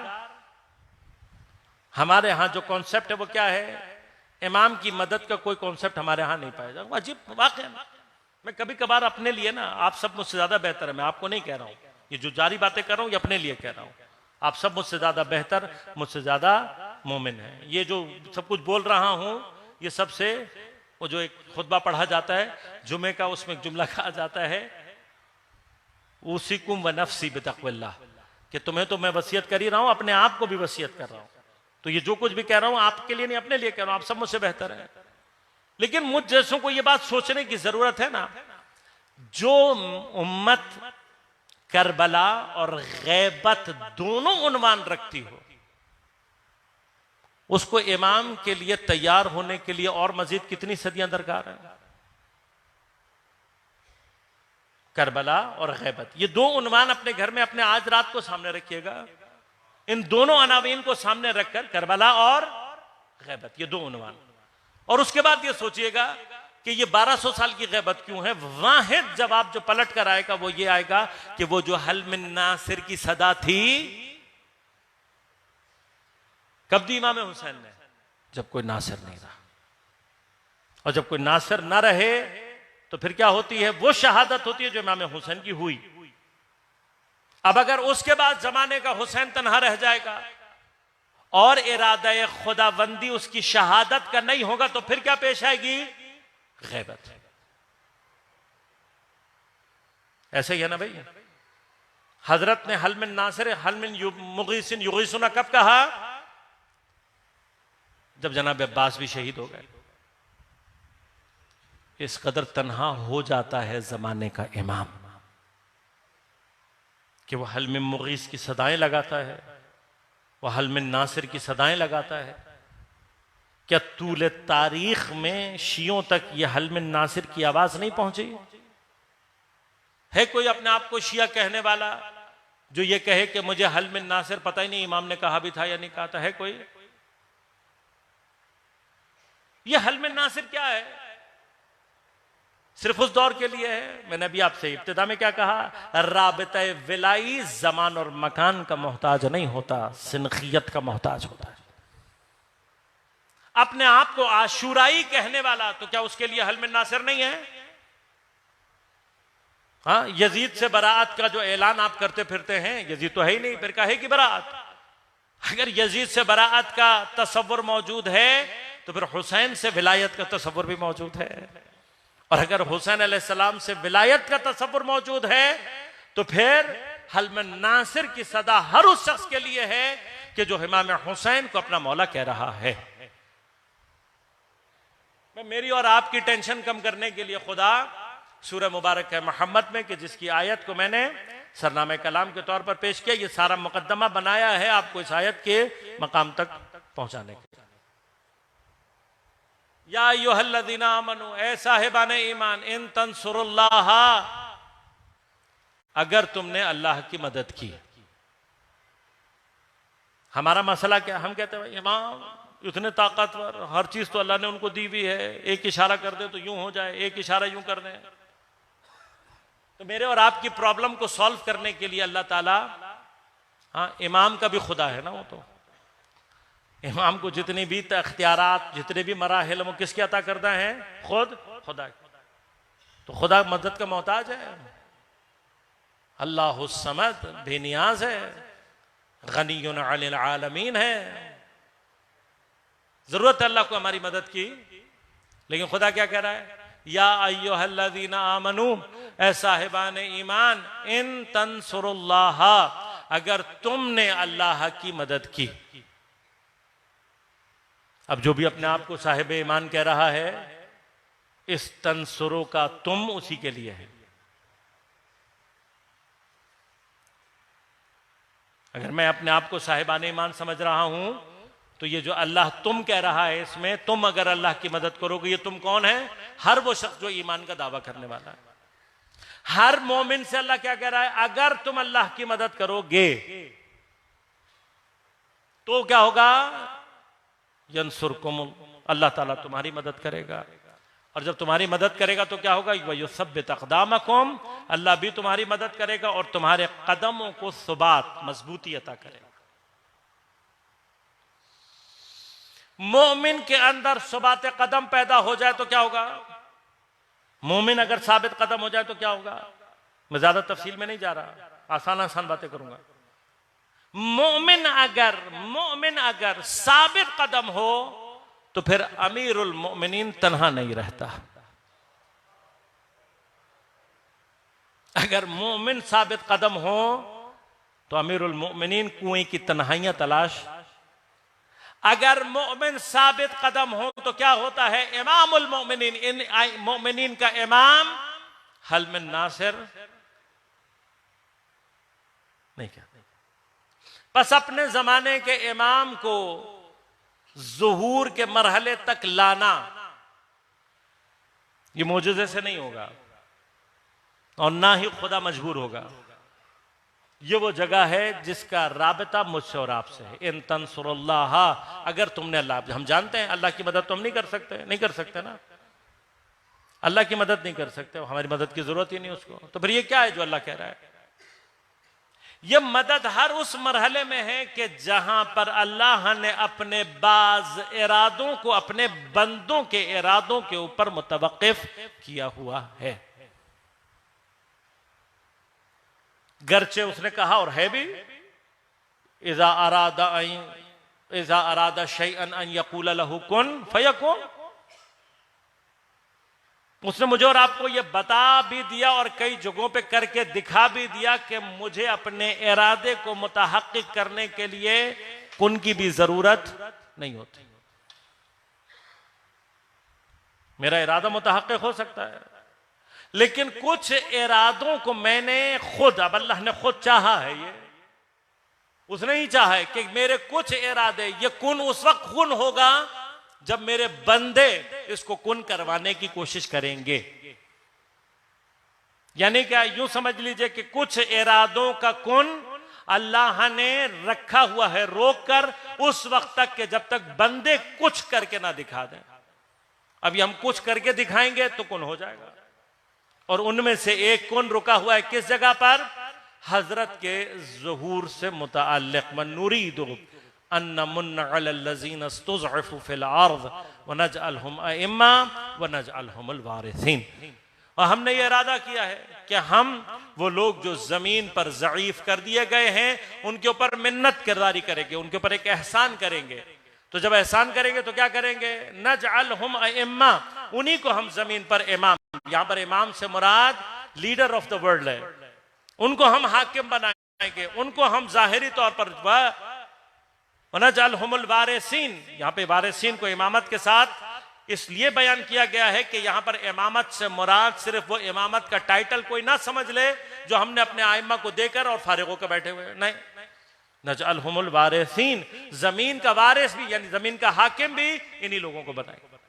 हमारे यहां जो कॉन्सेप्ट है वो क्या है, इमाम की मदद का कोई कॉन्सेप्ट हमारे यहां नहीं पाया जाएगा। अजीब वाकई, मैं कभी कभार अपने लिए ना, आप सब मुझसे ज्यादा बेहतर है, मैं आपको नहीं कह रहा हूं, ये जो जारी बातें कर रहा हूं ये अपने लिए कह रहा हूं। आप सब मुझसे ज्यादा बेहतर, मुझसे ज्यादा मोमिन है। ये जो सब कुछ बोल रहा हूं ये सबसे, वो जो एक खुतबा पढ़ा जाता है जुमे का, उसमें एक जुमला कहा जाता है, उसीकुम व नफ्सी बितक़्वल्लाह, कि तुम्हें तो मैं वसीयत कर ही रहा हूं, अपने आप को भी वसीयत कर रहा हूं। तो ये जो कुछ भी कह रहा हूं आपके लिए नहीं, अपने लिए कह रहा हूं। आप सब मुझसे बेहतर है, लेकिन मुझ जैसों को ये बात सोचने की जरूरत है ना, जो उम्मत करबला और गैबत दोनों उन्वान रखती हो, उसको इमाम के लिए तैयार होने के लिए और मजीद कितनी सदियां दरकार है। करबला और गैबत, ये दो उन्वान अपने घर में अपने आज रात को सामने रखिएगा। इन दोनों अनावीन को सामने रखकर, करबला और गैबत, ये दो उन्वान, और उसके बाद ये सोचिएगा कि ये 1200 साल की गैबत क्यों है। वाहिद जवाब जो पलट कर आएगा वो ये आएगा कि वो जो हल मिन नासिर की सदा थी, कब दी इमाम हुसैन ने, जब कोई नासिर नहीं रहा। और जब कोई नासिर ना रहे तो फिर क्या होती है, वो शहादत होती है जो इमाम हुसैन की हुई। अब अगर उसके बाद जमाने का हुसैन तन्हा रह जाएगा और इरादा खुदाबंदी उसकी शहादत का नहीं होगा तो फिर क्या पेश आएगी, गैबत। ऐसे ही है ना भाई। हजरत ने हल मिन नासिर हल मिन मुगीसिन युगीसुना कब कहा, जब जनाब अब्बास भी शहीद हो गए। इस कदर तन्हा हो जाता है जमाने का इमाम कि वह हल मिन मुगीस की सदाएं लगाता है, वह हल मिन नासिर की सदाएं लगाता है। क्या तूले तारीख में शियों तक यह हल मिन नासिर की आवाज नहीं पहुंची है? कोई अपने आप को शिया कहने वाला जो ये कहे कि मुझे हल मिन नासिर पता ही नहीं इमाम ने कहा भी था या नहीं कहा था? है कोई? यह हल मिन नासिर क्या है? सिर्फ उस दौर के लिए है। मैंने अभी आपसे इब्तिदा में क्या कहा, राबिता विलाई जमान और मकान का मोहताज नहीं होता, सिनखियत का मोहताज होता है। अपने आप को आशुराई कहने वाला तो क्या उसके लिए हल मिन नासिर नहीं है? हाँ, यजीद से बराअत का जो ऐलान आप करते फिरते हैं, यजीद तो है ही नहीं, फिर काहे की बराअत? अगर यजीद से बराअत का तसव्वुर मौजूद है तो फिर हुसैन से विलायत का तसव्वुर भी मौजूद है, और अगर हुसैन अलैहिस्सलाम से विलायत का तसव्वुर मौजूद है तो फिर हल मिन नासिर की सदा हर उस शख्स के लिए है कि जो इमाम हुसैन को अपना मौला कह रहा है। मैं मेरी और आपकी टेंशन कम करने के लिए खुदा सूरह मुबारक है मोहम्मद में कि जिसकी आयत को मैंने सरनामे कलाम के तौर पर पेश किया, ये सारा मुकद्दमा बनाया है आपको इस आयत के मकाम तक पहुंचाने के। या अय्युहल्लज़ीना आमनू, ऐ साहिबाने ईमान, इन तंसुरुल्लाह, अगर तुमने अल्लाह की मदद की। हमारा मसला क्या, हम कहते हैं इमाम इतने ताकतवर, हर चीज तो अल्लाह ने उनको दी हुई है, एक इशारा कर दे तो यूं हो जाए, एक इशारा यूं कर दे। तो मेरे और आपकी प्रॉब्लम को सॉल्व करने के लिए अल्लाह ताला, हाँ, इमाम का भी खुदा है ना, वो तो इमाम को जितनी भी इख्तियारात, जितने भी मराहिल, वो किसके अता करता है? खुद खुदा। तो खुदा मदद का मोहताज है। अल्लाह समद, बेनियाज है, गनियुन अनिल आलमीन है। जरूरत है अल्लाह को हमारी मदद की, लेकिन खुदा क्या कह रहा है? या अय्युहल्लज़ीना आमनू, ऐ साहिबान ईमान, इन तंसुरुल्लाह, अगर तुमने अल्लाह की मदद की। अब जो भी अपने आप को साहिब ईमान कह रहा है, इस तंसुरो का तुम उसी के लिए है। अगर मैं अपने आप को साहिबान ईमान समझ रहा हूं, तो ये जो अल्लाह तुम कह रहा है, इसमें तुम अगर अल्लाह की मदद करोगे, ये तुम कौन है? हर वो शख्स जो ईमान का दावा करने वाला है। हर मोमिन से अल्लाह क्या कह रहा है? अगर तुम अल्लाह की मदद करोगे तो क्या होगा? यंसुरकुम, अल्लाह ताला तुम्हारी मदद करेगा। और जब तुम्हारी मदद करेगा तो क्या होगा? वयुसब्बित अक़दामकुम, अल्लाह भी तुम्हारी मदद करेगा और तुम्हारे कदमों को सुबात, मजबूती अता करेगा। मोमिन के अंदर सुबात कदम पैदा हो जाए तो क्या होगा? मोमिन अगर साबित कदम हो जाए तो क्या होगा? मैं ज्यादा तफसील में नहीं जा रहा, आसान आसान बातें करूंगा। मोमिन अगर साबित कदम हो तो फिर अमीरुल मोमिनीन तन्हा नहीं रहता। अगर मोमिन साबित कदम हो तो अमीरुल मोमिनीन कुएं की तन्हाइयां तलाश। अगर मोमिन साबित कदम हो तो क्या होता है? इमामुल मोमिनीन, इन मोमिनीन का इमाम, हल मिन नासिर नहीं क्या। बस अपने जमाने के इमाम को ज़ुहूर के मरहले तक लाना, ये मोजज़े से नहीं होगा और ना ही खुदा मजबूर होगा। ये वो जगह है जिसका राबता मुझसे और आपसे है। इन तंसुरुल्लाह, अगर तुमने अल्लाह, हम जानते हैं अल्लाह की मदद तो हम नहीं कर सकते ना, अल्लाह की मदद नहीं कर सकते, हमारी मदद की जरूरत ही नहीं उसको। तो फिर ये क्या है जो अल्लाह कह रहा है? यह मदद हर उस मरहले में है कि जहां पर अल्लाह ने अपने बाज इरादों को अपने बंदों के इरादों के ऊपर मुतवक्किफ किया हुआ है। गरचे उसने कहा और है भी, इज़ा अरादा शैअन अन यक़ूल लहू कुन फयकुन। उसने मुझे और आपको यह बता भी दिया और कई जगहों पे करके दिखा भी दिया कि मुझे अपने इरादे को मुतहक्किक करने के लिए कुन की भी जरूरत नहीं होती। मेरा इरादा मुतहक्किक हो सकता है, लेकिन कुछ इरादों को मैंने खुद, अब अल्लाह ने खुद चाहा है, ये उसने ही चाहा है कि मेरे कुछ इरादे, ये कुन उस वक्त कुन होगा जब मेरे बंदे इसको कुन करवाने की कोशिश करेंगे। यानी क्या, यूं समझ लीजिए कि कुछ इरादों का कुन अल्लाह ने रखा हुआ है रोक कर, उस वक्त तक कि जब तक बंदे कुछ करके ना दिखा दें। अभी हम कुछ करके दिखाएंगे तो कुन हो जाएगा। और उनमें से एक कुन रुका हुआ है किस जगह पर? हजरत के ज़ुहूर से मुतअल्लिक़। मनुरीदु अन नमुन्ना अलल्लज़ीना इस्तुज़अफ़ू फ़िल अर्ज़ व नजअलहुम अइम्मा व नजअलहुमुल वारिसीन। और हमने ये इरादा किया है कि हम वो लोग जो जमीन पर ज़ईफ कर दिए गए हैं उनके ऊपर मिन्नत किरदारी करेंगे, उनके ऊपर एक एहसान करेंगे। तो जब एहसान करेंगे तो क्या करेंगे? नजअलहुम अइम्मा, उन्हीं को हम जमीन पर इमाम, यहां पर इमाम से मुराद लीडर ऑफ द वर्ल्ड है, उनको हम हाकिम बनाएंगे, उनको हम जाहिरी तौर पर नजअलहुमुल वारिसीन, यहां पे वारिसीन को इमामत के साथ इसलिए बयान किया गया है कि यहां पर इमामत से मुराद सिर्फ वो इमामत का टाइटल कोई ना समझ ले जो हमने अपने आइम्मा को देकर और फारिग होकर बैठे हुए, नहीं। नजअलहुमुल वारिसीन, जमीन का वारिस भी यानी जमीन का हाकिम भी इन्हीं लोगों को बनाएगा।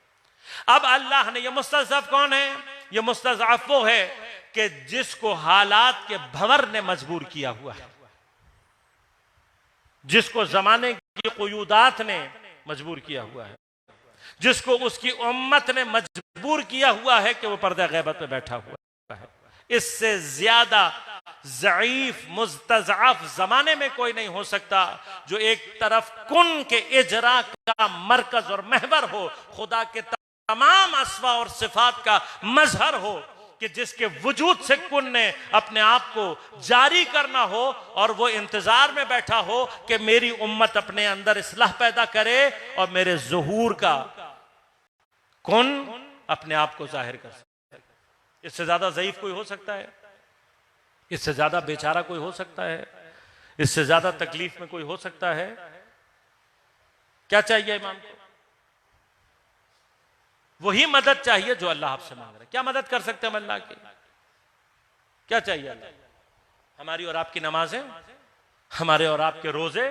अब अल्लाह ने, यह मुस्तज़अफ़ कौन है? यह मुस्तज़अफ़ वो है कि जिसको हालात के भंवर ने मजबूर किया हुआ है, जिसको जमाने की क़ुयूदात ने मजबूर किया हुआ है, जिसको उसकी उम्मत ने मजबूर किया हुआ है कि वो पर्दे गैबत पे बैठा हुआ है। इससे ज्यादा ज़ईफ मुस्तज़अफ़ जमाने में कोई नहीं हो सकता, जो एक तरफ कुन के इजरा का मरकज और महवर हो, खुदा के तमाम अस्मा और सिफात का मजहर हो, कि जिसके वजूद से कुन ने अपने आप को जारी करना हो और वो इंतजार में बैठा हो कि मेरी उम्मत अपने अंदर इस्लाह पैदा करे और मेरे ज़ुहूर का कुन अपने आप को जाहिर कर सके। इससे ज्यादा ज़ईफ कोई हो सकता है? इससे ज्यादा बेचारा कोई हो सकता है? इससे ज्यादा तकलीफ में कोई हो सकता है? क्या चाहिए इमाम को? वही मदद चाहिए जो अल्लाह आपसे मांग रहा है। क्या मदद कर सकते हैं हम अल्लाह की? क्या चाहिए अल्लाह? हमारी और आपकी नमाजें, हमारे और आपके रोजे,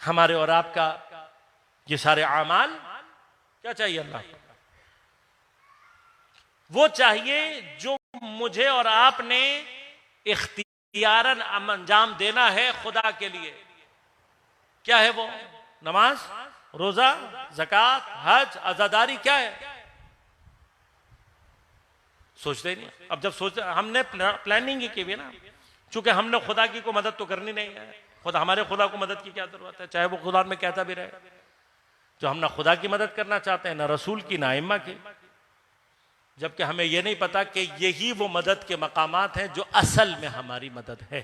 हमारे और आपका ये सारे आमाल, क्या चाहिए अल्लाह को? वो चाहिए जो मुझे और आपने इख्तियारन अंजाम देना है खुदा के लिए। क्या है वो? नमाज, रोजा, ज़कात, हज, अज़ादारी, क्या है? सोचते ही नहीं। अब जब सोच, हमने प्लानिंग ही की हुई ना, चूंकि हमने खुदा की को मदद तो करनी नहीं है, खुदा हमारे खुदा को मदद की क्या जरूरत है, चाहे वो खुदा में कहता भी रहे। जो हम ना खुदा की मदद करना चाहते हैं, ना रसूल की, ना इम्मा की, जबकि हमें यह नहीं पता कि यही वो मदद के मकामात हैं जो असल में हमारी मदद है।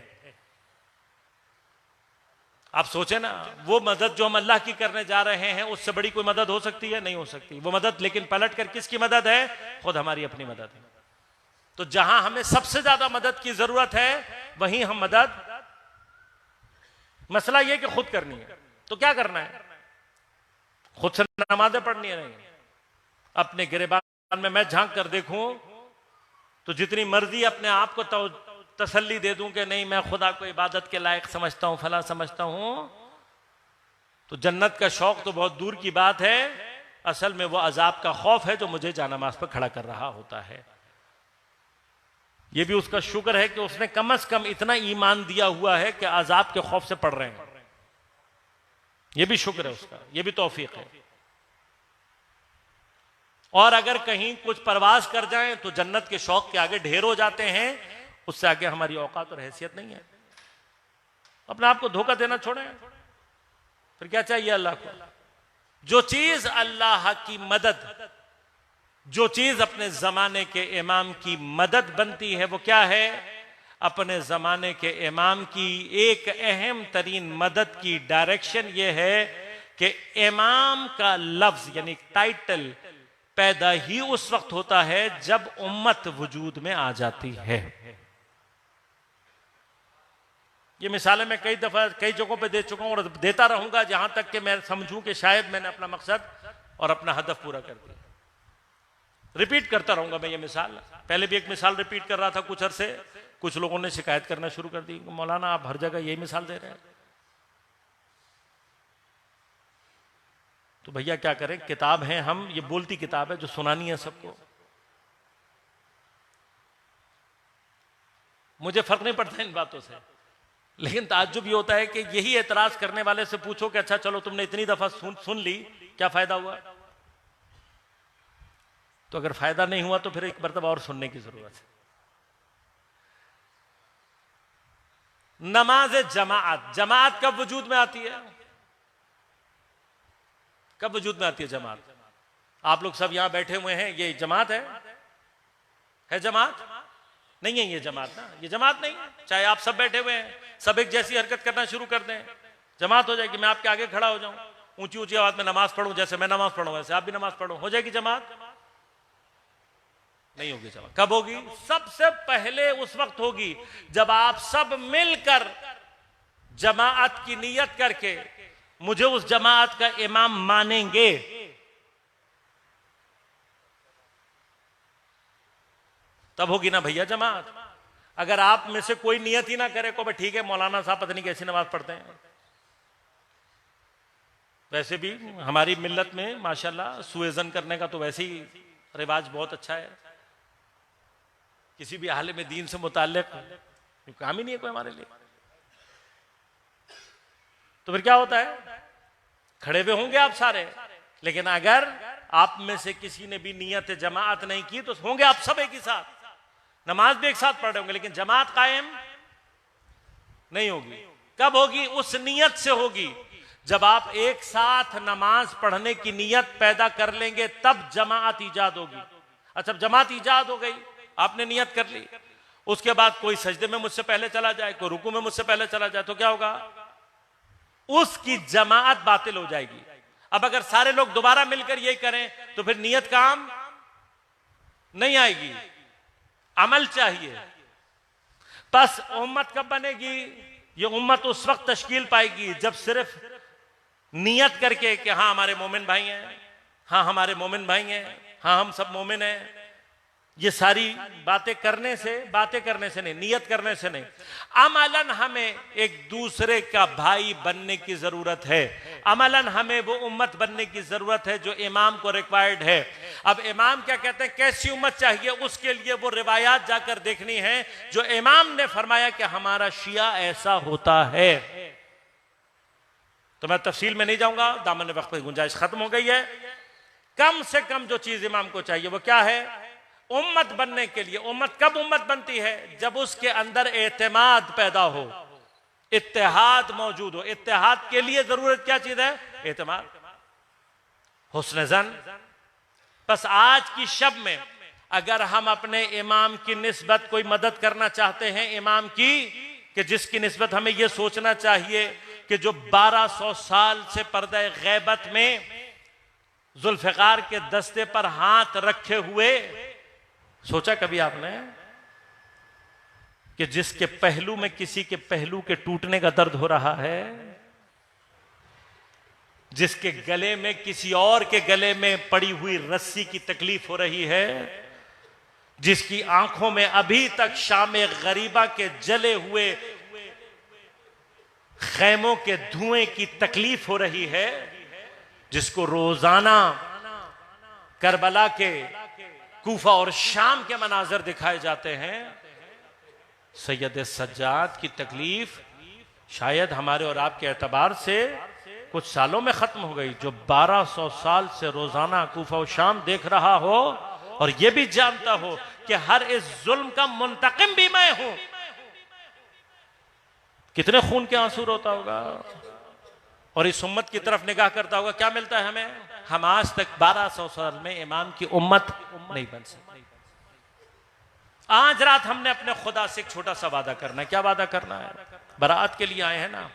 आप सोचे ना, वो मदद जो हम अल्लाह की करने जा रहे हैं, उससे बड़ी कोई मदद हो सकती है? नहीं हो सकती वो मदद। लेकिन पलट कर किसकी मदद है? खुद हमारी अपनी मदद है। तो जहां हमें सबसे ज्यादा मदद की जरूरत है, वहीं हम मदद, मसला यह कि खुद करनी है। तो क्या करना है? खुद से नमाजें पढ़नी है? नहीं। अपने गिरेबान में मैं झांक कर देखूं तो जितनी मर्जी अपने आप को तसल्ली दे दूं कि नहीं, मैं खुदा को इबादत के लायक समझता हूं, फला समझता हूं, तो जन्नत का शौक तो बहुत दूर की बात है। असल में वो अजाब का खौफ है जो मुझे जानामाज पर खड़ा कर रहा होता है। यह भी उसका शुक्र है कि उसने कम से कम इतना ईमान दिया हुआ है कि अजाब के खौफ से पढ़ रहे हैं। यह भी शुक्र है उसका, यह भी तौफीक है। और अगर कहीं कुछ परवाज कर जाएं तो जन्नत के शौक के आगे ढेर हो जाते हैं, उससे आगे हमारी औकात और हैसियत नहीं है। अपने आप को धोखा देना छोड़ें। फिर क्या चाहिए अल्लाह को? जो चीज अल्लाह की मदद, जो चीज अपने जमाने के इमाम की मदद बनती है, वो क्या है? अपने जमाने के इमाम की एक अहम तरीन मदद की डायरेक्शन ये है कि इमाम का लफ्ज यानी टाइटल पैदा ही उस वक्त होता है जब उम्मत वजूद में आ जाती है। ये मिसालें मैं कई दफा कई जगहों पे दे चुका हूं और देता रहूंगा, जहां तक कि मैं समझूं कि शायद मैंने अपना मकसद और अपना हदफ पूरा कर दिया। रिपीट करता रहूंगा मैं ये मिसाल। पहले भी एक मिसाल रिपीट कर रहा था कुछ अरसे, कुछ लोगों ने शिकायत करना शुरू कर दी, मौलाना आप हर जगह यही मिसाल दे रहे हैं। तो भैया क्या करें, किताब है हम, ये बोलती किताब है जो सुनानी है सबको। मुझे फर्क नहीं पड़ता इन बातों से, लेकिन ताज्जुब ये होता है कि यही एतराज करने वाले से पूछो कि अच्छा चलो तुमने इतनी दफा सुन ली, क्या फायदा हुआ? तो अगर फायदा नहीं हुआ तो फिर एक मरतबा और सुनने की जरूरत है। नमाज जमाअत, जमाअत कब वजूद में आती है? कब वजूद में आती है जमात? आप लोग सब यहां बैठे हुए हैं, ये जमात है जमात? नहीं है ये जमात ना, ये जमात नहीं है। चाहे आप सब बैठे हुए हैं, सब एक जैसी हरकत करना शुरू कर दें, जमात हो जाएगी। मैं आपके आगे खड़ा हो जाऊं, ऊंची ऊंची आवाज में नमाज पढ़ूं, जैसे मैं नमाज पढ़ूं वैसे आप भी नमाज पढ़ो, हो जाएगी जमात? नहीं होगी जमात। कब होगी? सबसे पहले उस वक्त होगी जब आप सब मिलकर जमाअत की नीयत करके मुझे उस जमाअत का इमाम मानेंगे। तब होगी ना भैया जमात। अगर आप में से कोई नियत ही ना करे को भाई ठीक है मौलाना साहब पता नहीं कैसी नमाज पढ़ते हैं। वैसे भी हमारी मिल्लत में माशाल्लाह सुएजन करने का तो वैसे ही रिवाज बहुत अच्छा है। किसी भी हाल में दीन से मुताल्लिक काम ही नहीं है कोई हमारे लिए। तो फिर क्या होता है? खड़े हुए होंगे आप सारे, लेकिन अगर आप में से किसी ने भी नियत जमाअत नहीं की तो होंगे आप सब एक ही साथ। नमाज भी एक साथ पढ़ रहे होंगे, लेकिन जमात कायम नहीं होगी। कब होगी? उस नियत से होगी जब आप एक साथ नमाज पढ़ने की नियत पैदा कर लेंगे, तब जमात ईजाद होगी। अच्छा, जमात ईजाद हो गई, आपने नियत कर ली, उसके बाद कोई सजदे में मुझसे पहले चला जाए, कोई रुकू में मुझसे पहले चला जाए, तो क्या होगा? उसकी जमात बातिल हो जाएगी। अब अगर सारे लोग दोबारा मिलकर यही करें तो फिर नियत काम नहीं आएगी, अमल चाहिए। बस उम्मत कब बनेगी? ये उम्मत उस वक्त तश्कील पाएगी जब सिर्फ नियत करके कि हाँ हमारे मोमिन भाई हैं, हाँ हमारे मोमिन भाई हैं, हाँ हम सब मोमिन हैं, ये सारी बातें करने से नहीं, नियत करने से नहीं। अमलन हमें एक दूसरे का भाई बनने की जरूरत है, अमलन हमें वो उम्मत बनने की जरूरत है जो इमाम को रिक्वायर्ड है। अब इमाम क्या कहते हैं, कैसी उम्मत चाहिए, उसके लिए वो रिवायात जाकर देखनी है जो इमाम ने फरमाया कि हमारा शिया ऐसा होता है। तो मैं तफसील में नहीं जाऊंगा, दामन वक्त की गुंजाइश खत्म हो गई है। कम से कम जो चीज इमाम को चाहिए वो क्या है? उम्मत बनने के लिए। उम्मत कब उम्मत बनती है? जब उसके अंदर एतमाद पैदा हो, इत्तेहाद मौजूद हो। इत्तेहाद के लिए जरूरत क्या चीज है? एतमाद, हुस्न ज़न। बस आज की शब में अगर हम अपने इमाम की निस्बत कोई मदद करना चाहते हैं, इमाम की, कि जिसकी निस्बत हमें यह सोचना चाहिए कि जो 1200 साल से पर्दे गैबत में जुल्फिकार के दस्ते पर हाथ रखे हुए, सोचा कभी आपने कि जिसके पहलू में किसी के पहलू के टूटने का दर्द हो रहा है, जिसके गले में किसी और के गले में पड़ी हुई रस्सी की तकलीफ हो रही है, जिसकी आंखों में अभी तक शामे गरीबा के जले हुए खैमों के धुएं की तकलीफ हो रही है, जिसको रोजाना करबला के, कूफा और शाम के मनाजर दिखाए जाते हैं, सैयद सज्जाद की तकलीफ शायद हमारे और आपके एतबार से कुछ सालों में खत्म हो गई। जो 1200 साल से रोजाना कूफा और शाम देख रहा हो और यह भी जानता हो कि हर इस जुल्म का मुंतकिम भी मैं हूं, कितने खून के आंसू रोता होगा और इस उम्मत की तरफ निगाह करता होगा। क्या मिलता है हमें? हम आज तक 1200 साल में इमाम की उम्मत नहीं बन सकती। आज रात हमने अपने खुदा से एक छोटा सा वादा करना है। क्या वादा करना है? बरात के लिए आए हैं ना,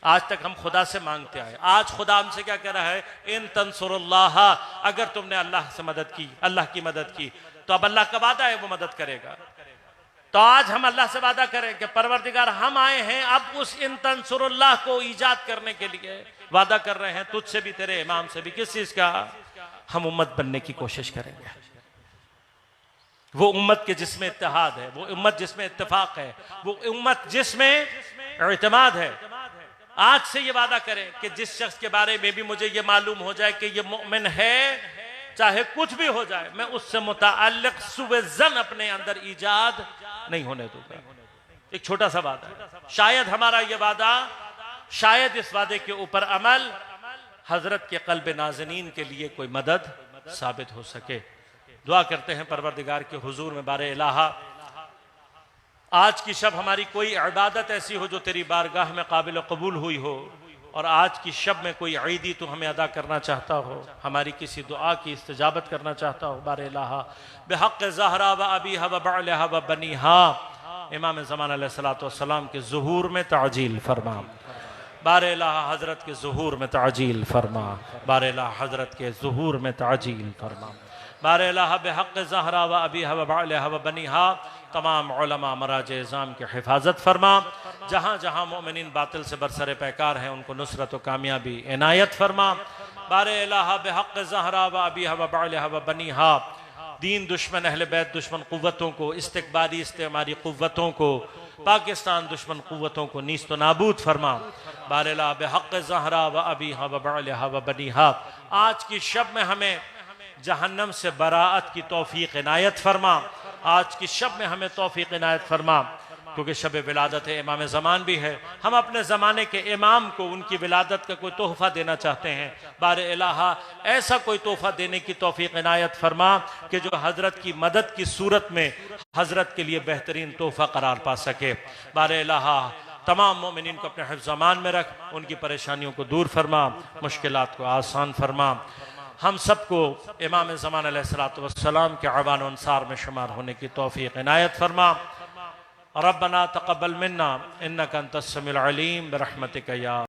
आज तक हम खुदा से मांगते आए। आज खुदा हमसे क्या कह रहा है? इन तंसुरुल्लाह, अगर तुमने अल्लाह से मदद की, अल्लाह की मदद की, तो अब अल्लाह का वादा है वो मदद करेगा। तो आज हम अल्लाह से वादा करें कि परवरदिगार हम आए हैं अब उस इन तंसुरुल्लाह को ईजाद करने के लिए, वादा कर रहे हैं तुझसे भी, तेरे इमाम से भी। किस चीज का? हम उम्मत बनने की कोशिश करेंगे। वो उम्मत के जिसमें इत्तेहाद है, वो उम्मत जिसमें इत्तेफाक है, वो उम्मत जिसमें इत्तेमाद है। आज से ये वादा करें कि जिस शख्स के बारे में भी मुझे ये मालूम हो जाए कि ये मोमिन है, चाहे कुछ भी हो जाए, मैं उससे मुताल्लिक सुबह अपने अंदर ईजाद नहीं होने दूंगा। एक छोटा सा वादा है। शायद हमारा ये वादा, शायद इस वादे के ऊपर अमल हजरत के कल्ब नाज़नीन के लिए कोई मदद साबित हो सके। दुआ करते हैं परवरदिगार के हुजूर में बारे इलाहा, आज की शब हमारी कोई इबादत ऐसी हो जो तेरी बारगाह में काबिल कबूल हुई हो, और आज की शब में कोई ईदी तो हमें अदा करना चाहता हो, हमारी किसी दुआ की इस्तजाबत करना चाहता हो, बारे इलाहा बेहक़ ज़हरा व अबीहा व बअलहा व बनीहा, इमाम ज़मान अलैहिस्सलातु वस्सलाम के ज़ुहूर में ताजील फरमा। बारे इलाहा हज़रत के ज़ुहूर में ताजील फरमा। बारे इलाहा हज़रत के ज़ुहूर में ताजील फरमा। बारे इलाहा बेहक़ ज़हरा व अबीहा व बअलहा व बनीहा तमाम उलमा मराज इज़ाम की हिफाजत फरमा। जहाँ जहाँ मोमिनीन बातिल से बरसरे पैकार हैं उनको नुसरत व कामयाबी इनायत फरमा। बारे इलाहा बेहक़ ज़हरा व अबीहा व बअलहा व बनीहा दीन दुश्मन, अहले बैत दुश्मन क़ुव्वतों को, इस्तिकबारी इस्तेमारी क़ुव्वतों को, पाकिस्तान दुश्मन क़ुव्वतों को नीस्त व नाबूद फरमा। बारे इलाहा बेहक़ ज़हरा व अबीहा व बअलहा व बनीहा आज की शब में हमें जहन्नम से बराअत की तौफीक इनायत फरमा। आज की शब में हमें तौफीक इनायत फरमा। क्योंकि शब विलादत इमाम ज़मान भी है। हम अपने ज़माने के इमाम को उनकी विलादत का कोई तोहफ़ा देना चाहते हैं। बारे इलाहा ऐसा कोई तोहफ़ा देने की तौफीक इनायत फरमा कि जो हज़रत की मदद की सूरत में हज़रत के लिए बेहतरीन तोहफ़ा करार पा सके। बारे इलाहा तमाम मोमिनीन को अपने हिफ्ज़ अमान में रख, उनकी परेशानियों को दूर फरमा, मुश्किलात को आसान फरमा। हम सबको इमाम ज़मान अलैहिस्सलातु वस्सलाम के अवान व अंसार में शुमार होने की तौफीक इनायत फरमा। रब्बना तक़ब्बल मिन्ना इन्नका अंतस समीउल अलीम बिरहमतिका या